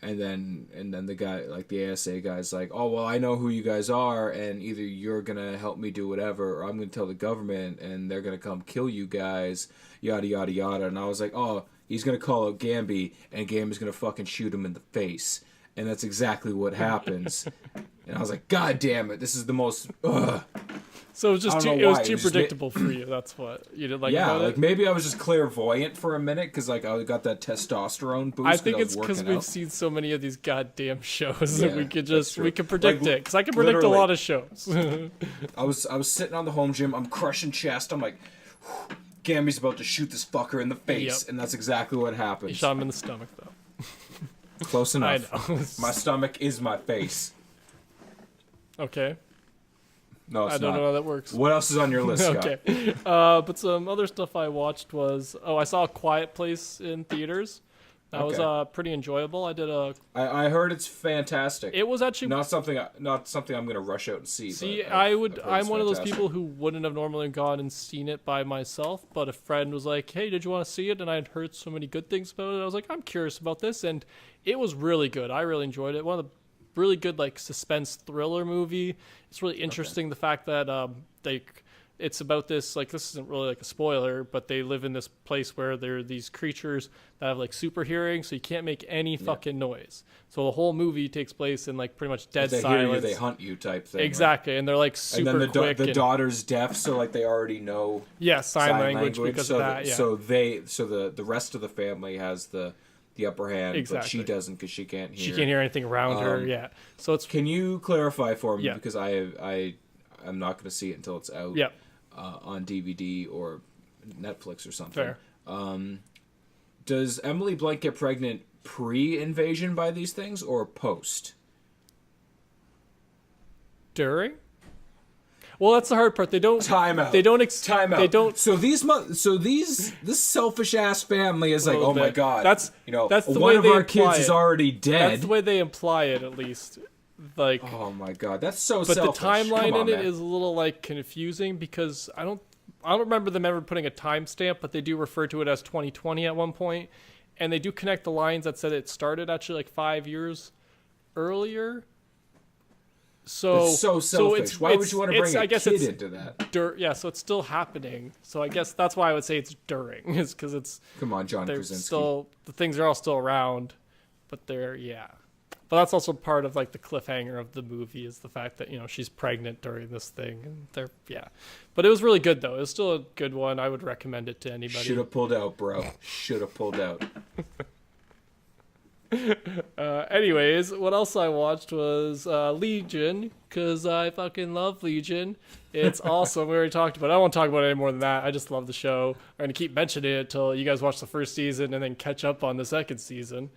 And then the guy, like the ASA guy's like, "Oh, well, I know who you guys are, and either you're gonna help me do whatever, or I'm gonna tell the government, and they're gonna come kill you guys, yada yada yada." And I was like, "Oh, he's gonna call out Gamby, and Gamby's gonna fucking shoot him in the face." And that's exactly what happens. And I was like, "God damn it, this is the most." Ugh. So it was just I too, don't know it was why. too It just predictable for you. That's what you didn't like Yeah, about like it. maybe I was just clairvoyant for a minute because like I got that testosterone boost. I think was it's because working we've out. seen so many of these goddamn shows Yeah, that we could that's true. predict Like, it. Because I can predict a literally. lot of shows. I was sitting on the home gym. I'm crushing chest. I'm like, Gamby's about to shoot this fucker in the face, Yep. and that's exactly what You happens. shot him in the stomach though. Close I enough. know. My stomach is my face. Okay. No, it's I don't not. know how that works. What else is on your list, Scott? Okay. But some other stuff I watched was I saw A Quiet Place in theaters. That was Okay. pretty enjoyable. I did I heard it's fantastic. It was actually not something I'm gonna rush out and see. See, but I'm I've heard it's one of those fantastic. people who wouldn't have normally gone and seen it by myself, but a friend was like, "Hey, did you want to see it?" And I'd heard so many good things about it. I was like, "I'm curious about this," and it was really good. I really enjoyed it. One of the really good like suspense thriller movie. It's really interesting the fact that it's about this isn't really like a spoiler, but they live in this place where there are these creatures that have like super hearing, so you can't make any fucking noise. So the whole movie takes place in like pretty much dead If they silence. hear you, they hunt you type thing. right? Exactly, and they're like super And then quick. the and, daughter's deaf, so like they already know sign language because so of that. Yeah. So the rest of the family has the upper hand, but she Exactly. doesn't because she can't hear. she can't hear anything around her. Yeah. So it's Can you clarify for me Yeah. because I'm not going to see it until it's out yeah. on DVD or Netflix or something. Fair. Does Emily Blunt get pregnant pre-invasion by these things or post? During. Well, that's the hard part. They don't. Time out. They don't. Time out. They don't. So this selfish ass family is like, little oh my bit. god, That's one the way of they our imply kids is it. already dead. That's the way they imply it, at least. Like. Oh my god, that's so But selfish. the timeline Come on, in it man. is a little like confusing because I don't I don't remember them ever putting a timestamp, but they do refer to it as 2020 at one point, and they do connect the lines that said it started actually like 5 years earlier. So it's so selfish. Why would you want to bring a kid into that? Yeah, so it's still happening. So I guess that's why I would say it's during, is because it's. Come on, John they're Krasinski. still, the things are all still around, but they're But that's also part of like the cliffhanger of the movie is the fact that she's pregnant during this thing, and But it was really good though. It was still a good one. I would recommend it to anybody. Should have pulled out, bro. Should have pulled out. Anyways, what else I watched was Legion, because I fucking love Legion. It's awesome. We already talked about it. I won't talk about it any more than that. I just love the show. I'm going to keep mentioning it until you guys watch the first season and then catch up on the second season,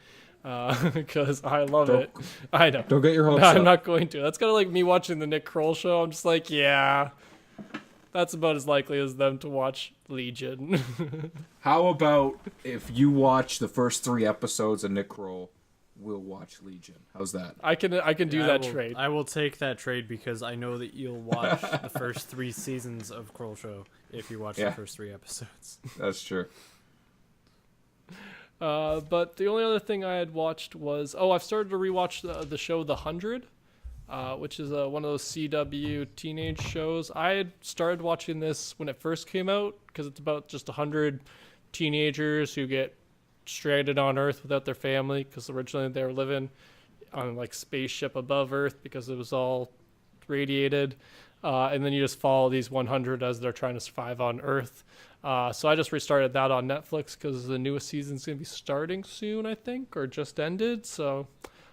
because I love it. I know. Don't get your hopes up. I'm not going to. That's kind of like me watching the Nick Kroll show. I'm just like, yeah, that's about as likely as them to watch Legion. How about if you watch the first 3 episodes of Nick Kroll, we'll watch Legion. How's that? I can do that trade. I will take that trade because I know that you'll watch the first 3 seasons of Kroll Show if you watch the first 3 episodes. That's true. But the only other thing I had watched was I've started to rewatch the show The 100. Which is one of those CW teenage shows. I had started watching this when it first came out because it's about just 100 teenagers who get stranded on Earth without their family because originally they were living on like spaceship above Earth because it was all radiated. And then you just follow these 100 as they're trying to survive on Earth. So I just restarted that on Netflix because the newest season's going to be starting soon, I think, or just ended. So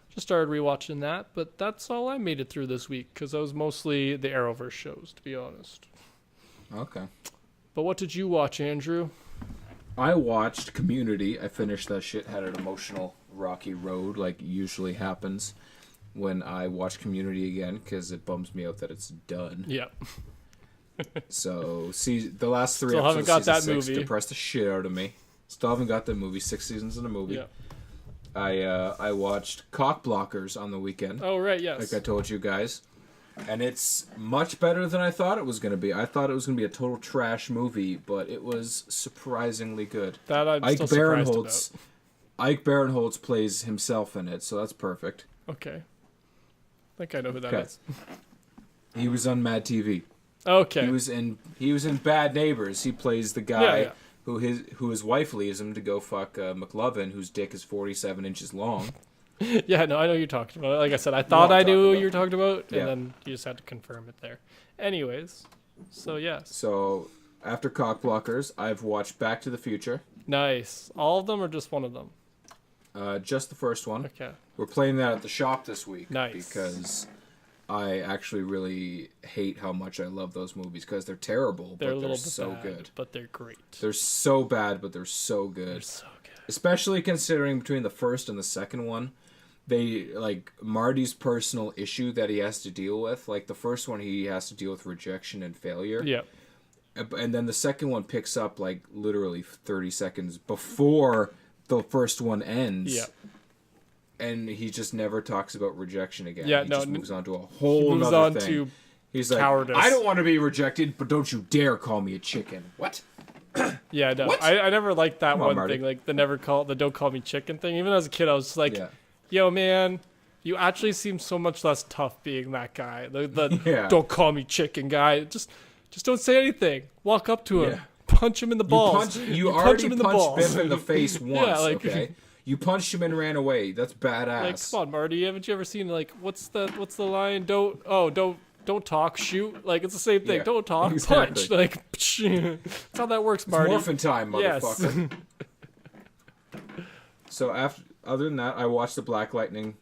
just started rewatching that, but that's all I made it through this week because I was mostly the Arrowverse shows, to be honest. Okay. But what did you watch, Andrew? I watched Community. I finished that shit. Had an emotional, rocky road, like usually happens when I watch Community again, because it bums me out that it's done. Yeah. So, see, the last 3 Still haven't episodes got of season that 6 movie. depressed the shit out of me. Still haven't got the movie. 6 seasons in a movie. Yeah. I watched Cock Blockers on the weekend. Oh, right, yes. Like I told you guys. And it's much better than I thought it was going to be. I thought it was going to be a total trash movie, but it was surprisingly good. That I'm still surprised about. Ike Barinholtz plays himself in it, so that's perfect. Okay. I think I know who that is. He was on Mad TV. Okay. He was in Bad Neighbors. He plays the guy Yeah. who his wife leaves him to go fuck McLovin, whose dick is 47 inches long. Yeah, no, I know who you're talking about. Like I said, I thought I knew who you were talking about, and Yeah. then you just had to confirm it there. Anyways, so yes. So after Cock Blockers, I've watched Back to the Future. Nice. All of them or just one of them? Just the first one. Okay. We're playing that at the shop this week. Nice. Because I actually really hate how much I love those movies because they're terrible, They're a but little they're bit so bad, good. but they're great. They're so bad, but they're so good. They're so good. Especially considering between the first and the second one, they like Marty's personal issue that he has to deal with. Like the first one, he has to deal with rejection and failure. Yeah. And then the second one picks up like literally 30 seconds before the first one ends. Yeah. And he just never talks about rejection again. Yeah, he no, just moves on to a whole moves nother on thing. to He's like, cowardice. I don't want to be rejected, but don't you dare call me a chicken. What? Yeah, no, What? I never liked that Come on, one Marty. thing, like the don't call me chicken thing. Even as a kid, I was just like, Yeah. yo, man, you actually seem so much less tough being that guy. The Yeah. don't call me chicken guy. Just don't say anything. Walk up to him, Yeah. punch him in the balls. You punch already him in the punched balls. Biff in the face once, like- okay? You punched him and ran away. That's badass. Like, come on, Marty, haven't you ever seen like what's the line? Don't talk, shoot. Like it's the same thing. Yeah, Don't talk, exactly. punch. Like that's how that works, It's Marty. morphin' time, Yes. motherfucker. So other than that, I watched the Black Lightning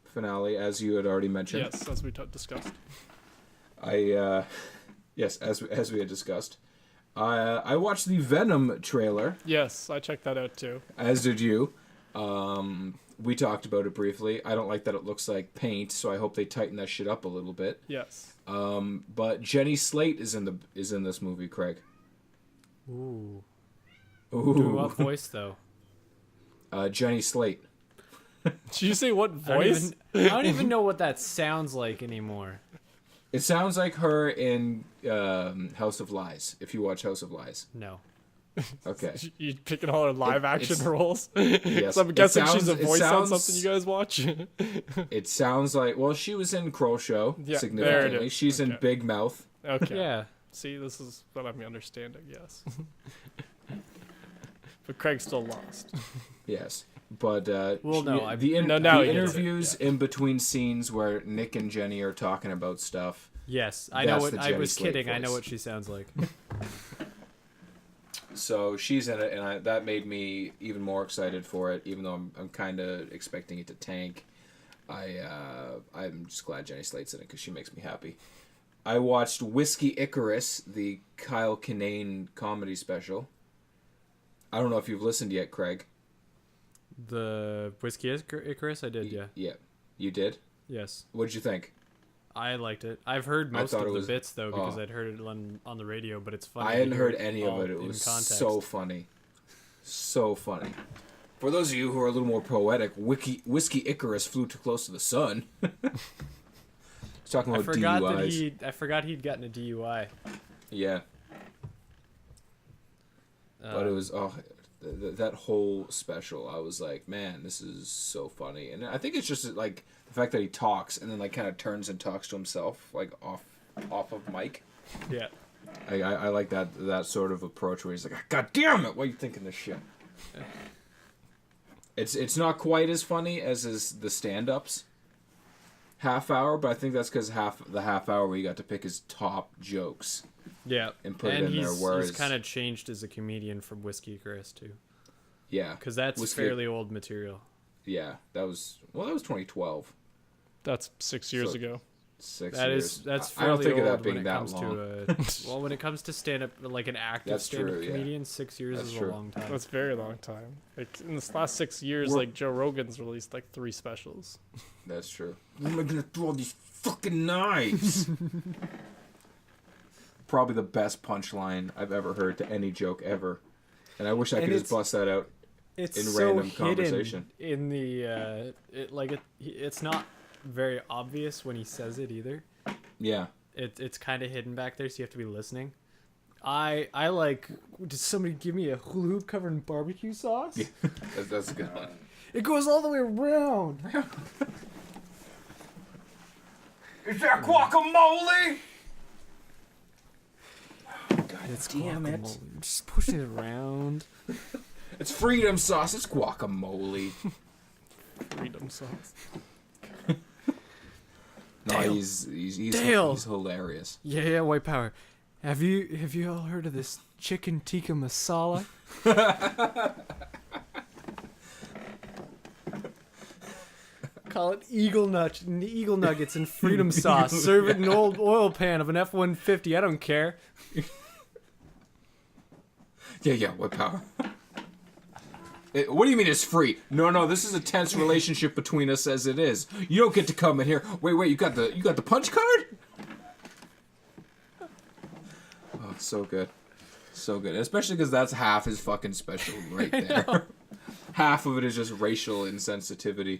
finale, as you had already mentioned. Yes, as we discussed. Yes, as we had discussed. I watched the Venom trailer, Yes, I checked that out too. as did you. We talked about it briefly. I don't like that it looks like paint, so I hope they tighten that shit up a little bit. Yes. But Jenny Slate is in this movie, Craig. Ooh. Ooh. Do what voice though? Jenny Slate. Did you say what voice? I don't even know what that sounds like anymore. It sounds like her in House of Lies. If you watch House of Lies. No. Okay. You picking all her live action roles? Yes. So I'm guessing she's a It voice on sounds- something you guys watch. It sounds like, well, she was in Crow Show Yeah, there it significantly. is. She's in Okay. Big Mouth. Okay. Yeah. See, this is what I'm understanding. Yes. But Craig's still lost. Yes. But Well, no, I- No, now the he gets it, interviews in between scenes where Nick and Jenny are talking about stuff. Yes, I know That's what. the I Jenny was Slate kidding. I know voice. what she sounds like. So she's in it, and that made me even more excited for it. Even though I'm kind of expecting it to tank, I'm just glad Jenny Slate's in it because she makes me happy. I watched Whiskey Icarus, the Kyle Kinane comedy special. I don't know if you've listened yet, Craig. The Whiskey Icarus, I did. Yeah. Yeah, you did. Yes. What'd you think? I liked it. I've heard most thought of it the was- bits though because oh. I'd heard it on the radio, but it's funny. I to hadn't hear heard any of all it. It in was context. so funny. So funny. For those of you who are a little more poetic, Whiskey Icarus flew too close to the sun. He's talking I about forgot DUIs. that I forgot he'd gotten a DUI. Yeah, but it was that whole special. I was like, man, this is so funny, and I think it's just like the fact that he talks and then like kind of turns and talks to himself like off of mic. Yeah. I like that sort of approach where he's like, God damn it, why are you thinking this shit? It's not quite as funny as the stand-ups half hour, but I think that's because the half hour where you got to pick his top jokes. Yeah. And put it in there, whereas- he's kind of changed as a comedian from Whiskey Icarus too, Yeah, because that's fairly old material. yeah, that was 2012. That's 6 years So- ago. 6 That years. is that's I fairly don't think of old that being when it that comes long. to well, when it comes to stand up, like an active That's stand up true, yeah. comedian, 6 years That's is true. a long time. That's a very long time. Like in this last 6 years, We're- like Joe Rogan's released like 3 specials. That's true. Where am I gonna throw these fucking knives? Probably the best punchline I've ever heard to any joke ever, and I wish I And could just it's- bust that out. It's in so random hidden conversation. in the it's not very obvious when he says it either. Yeah. It's kind of hidden back there, so you have to be listening. I like. Did somebody give me a hula hoop covered in barbecue sauce? Yeah. That's a good one. It goes all the way around. Is that guacamole? God It's damn it! guacamole. I'm just pushing it around. It's freedom sauce. It's guacamole. Freedom sauce. No, Dale. he's Dale. he's hilarious. Yeah, white power. Have you all heard of this chicken tikka masala? Call it eagle nuggets and freedom sauce. Serve it in an old oil pan of an F-150. I don't care. Yeah, what power? What do you mean it's free? No, this is a tense relationship between us as it is. You don't get to come in here. Wait, you got the punch card? Oh, it's so good. So good. Especially because that's half his fucking special right there. Half of it is just racial insensitivity.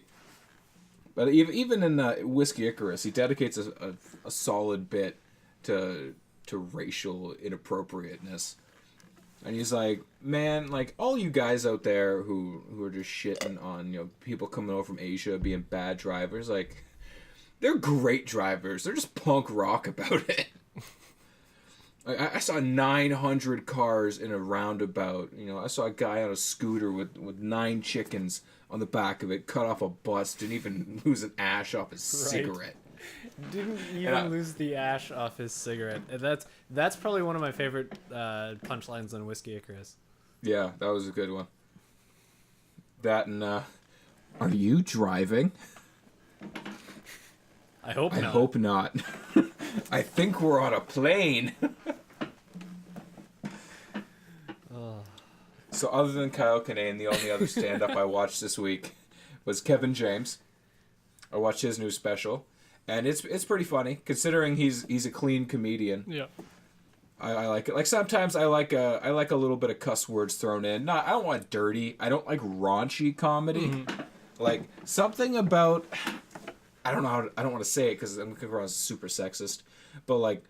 But even in Whiskey Icarus, he dedicates a solid bit to racial inappropriateness. And he's like, man, like all you guys out there who are just shitting on people coming over from Asia being bad drivers, like they're great drivers. They're just punk rock about it. I saw 900 cars in a roundabout. I saw a guy on a scooter with 9 chickens on the back of it, cut off a bus, didn't even lose an ash off his cigarette. Didn't even lose the ash off his cigarette. And that's probably one of my favorite punchlines on Whiskey Icarus. Yeah, that was a good one. That and, are you driving? I hope I not. hope not. I think we're on a plane. So other than Kyle Kinane, the only other stand-up I watched this week was Kevin James. I watched his new special, and it's pretty funny considering he's a clean comedian. Yeah. I like it. Like sometimes I like a little bit of cuss words thrown in. I don't want dirty. I don't like raunchy comedy. Mm-hmm. Like something about I don't know how I don't want to say it because I'm gonna come across as super sexist, but like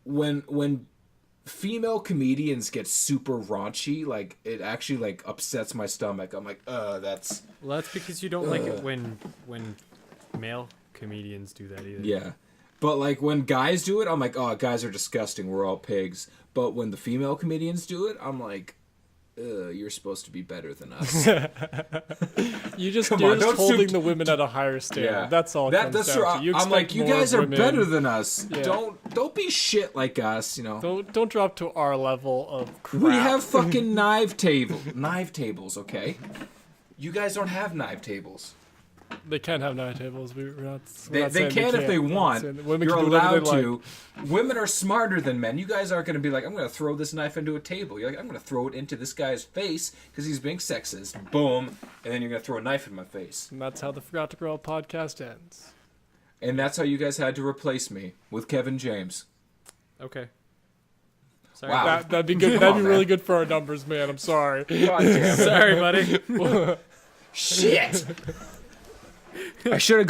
when female comedians get super raunchy, like it actually like upsets my stomach. I'm like, that's. Well, that's because you don't like it when male comedians do that either. Yeah. But like when guys do it, I'm like, oh, guys are disgusting. We're all pigs. But when the female comedians do it, I'm like, you're supposed to be better than us. You're just holding the women at a higher standard. Yeah. That's all. That's true. I'm like, you guys are better than us. Yeah. Don't be shit like us. You know. Don't drop to our level of crap. We have fucking knife tables. Okay. You guys don't have knife tables. They can have night tables. We're not they can if they want. You're allowed to. Like. Women are smarter than men. You guys aren't going to be like, I'm going to throw this knife into a table. You're like, I'm going to throw it into this guy's face because he's being sexist. Boom. And then you're going to throw a knife in my face. And that's how the Forgot to Grow Up podcast ends. And that's how you guys had to replace me with Kevin James. Okay. Sorry. Wow. That'd be good. That'd be really good for our numbers, man. I'm sorry. God damn. Sorry, buddy. Shit. I should have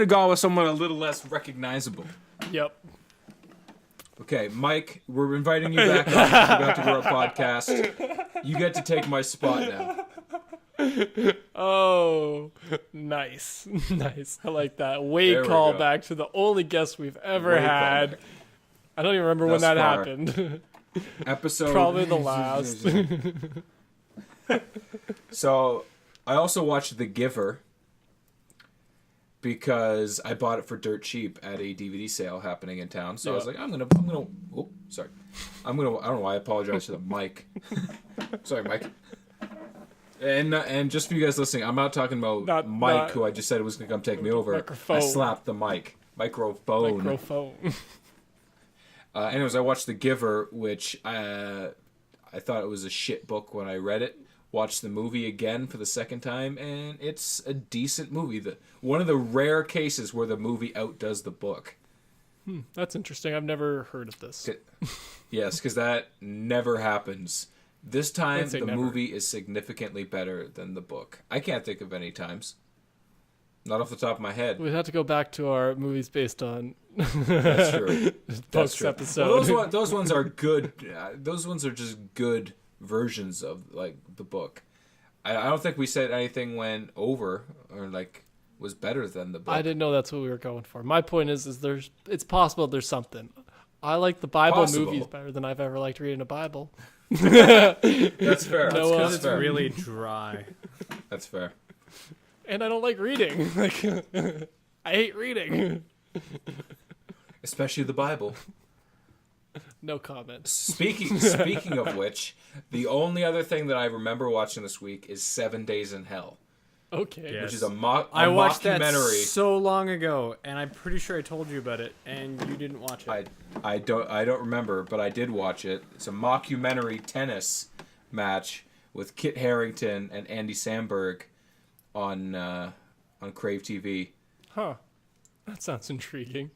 gone with someone a little less recognizable. Yep. Okay, Mike, we're inviting you back on the Forgot to Grow Up podcast. You get to take my spot now. Oh, nice. Nice. I like that. Way call back to the only guest we've ever had. I don't even remember when that happened. Episode probably the last. So, I also watched The Giver. Because I bought it for dirt cheap at a DVD sale happening in town. So I was like, I'm gonna oh, sorry. I don't know why I apologize to the mic. Sorry, Mike. And just for you guys listening, I'm not talking about Mike, who I just said was gonna come take me over. Microphone. I slapped the mic. Microphone. Anyways, I watched The Giver, which I thought it was a shit book when I read it. Watched the movie again for the second time, and it's a decent movie. One of the rare cases where the movie outdoes the book. That's interesting. I've never heard of this. Yes, because that never happens. This time, the movie is significantly better than the book. I can't think of any times. Not off the top of my head. We'd have to go back to our movies based on That's true. books episode. Well, those ones are good. Those ones are just good versions of like the book. I don't think we said anything went over or like was better than the book. I didn't know that's what we were going for. My point is it's possible there's something. I like the Bible movies better than I've ever liked reading a Bible. That's fair. That's because it's really dry. That's fair. And I don't like reading. Like I hate reading. Especially the Bible. No comment. Speaking of which, the only other thing that I remember watching this week is 7 Days in Hell. Okay. Yes. Which is a mockumentary. I watched that so long ago, and I'm pretty sure I told you about it, and you didn't watch it. I don't remember, but I did watch it. It's a mockumentary tennis match with Kit Harington and Andy Samberg on Crave TV. Huh. That sounds intriguing.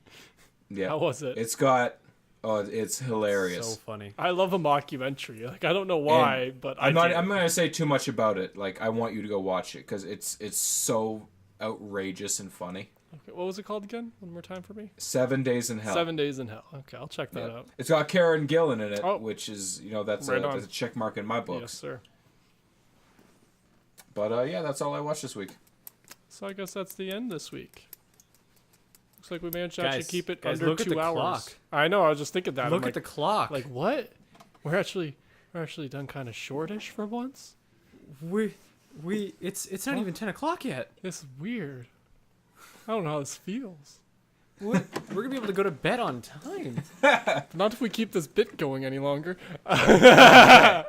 Yeah. How was it? It's hilarious. So funny. I love a mockumentary. Like I don't know why, but I'm not going to say too much about it. Like I want you to go watch it because it's so outrageous and funny. Okay, what was it called again? One more time for me. 7 Days in Hell. 7 Days in Hell. Okay, I'll check that out. It's got Karen Gillan in it, which is that's right a check mark in my books. Yes, sir. But yeah, that's all I watched this week. So I guess that's the end this week. Looks like we managed to actually keep it under look 2 at the hours. Clock. I know. I was just thinking that. Look at the clock. Like what? We're actually done kind of shortish for once. It's not even 10 o'clock yet. It's weird. I don't know how this feels. We're gonna be able to go to bed on time. Not if we keep this bit going any longer. Well,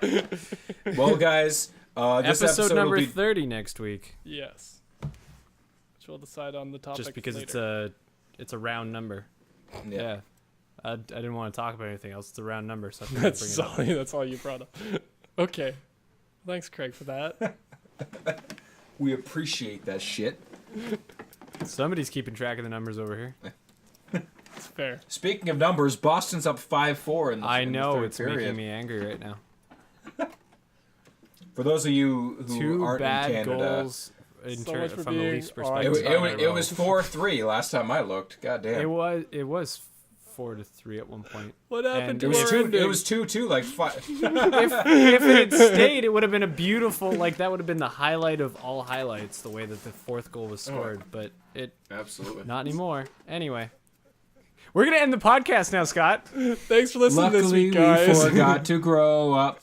guys, this episode number will be 30 next week. Yes. Which we'll decide on the topic. Just because later. it's a round number. Yeah. I didn't want to talk about anything else. It's a round number, so that's all you brought up. Okay. Thanks, Craig, for that. We appreciate that shit. Somebody's keeping track of the numbers over here. It's fair. Speaking of numbers, Boston's up 5-4 in the I know, third it's period. making me angry right now. For those of you who Two aren't bad in Canada, goals So much for from the being Leafs on perspective. It was 4-3 last time I looked. God damn. It was 4-3 at one point. What happened And to It was our two. ending? It was 2-2. Like five. If it had stayed, it would have been a beautiful, like, that would have been the highlight of all highlights, the way that the fourth goal was scored. But it, Absolutely. not anymore. Anyway, we're gonna end the podcast now, Scott. Thanks for listening this Luckily, week, guys. we forgot to grow up.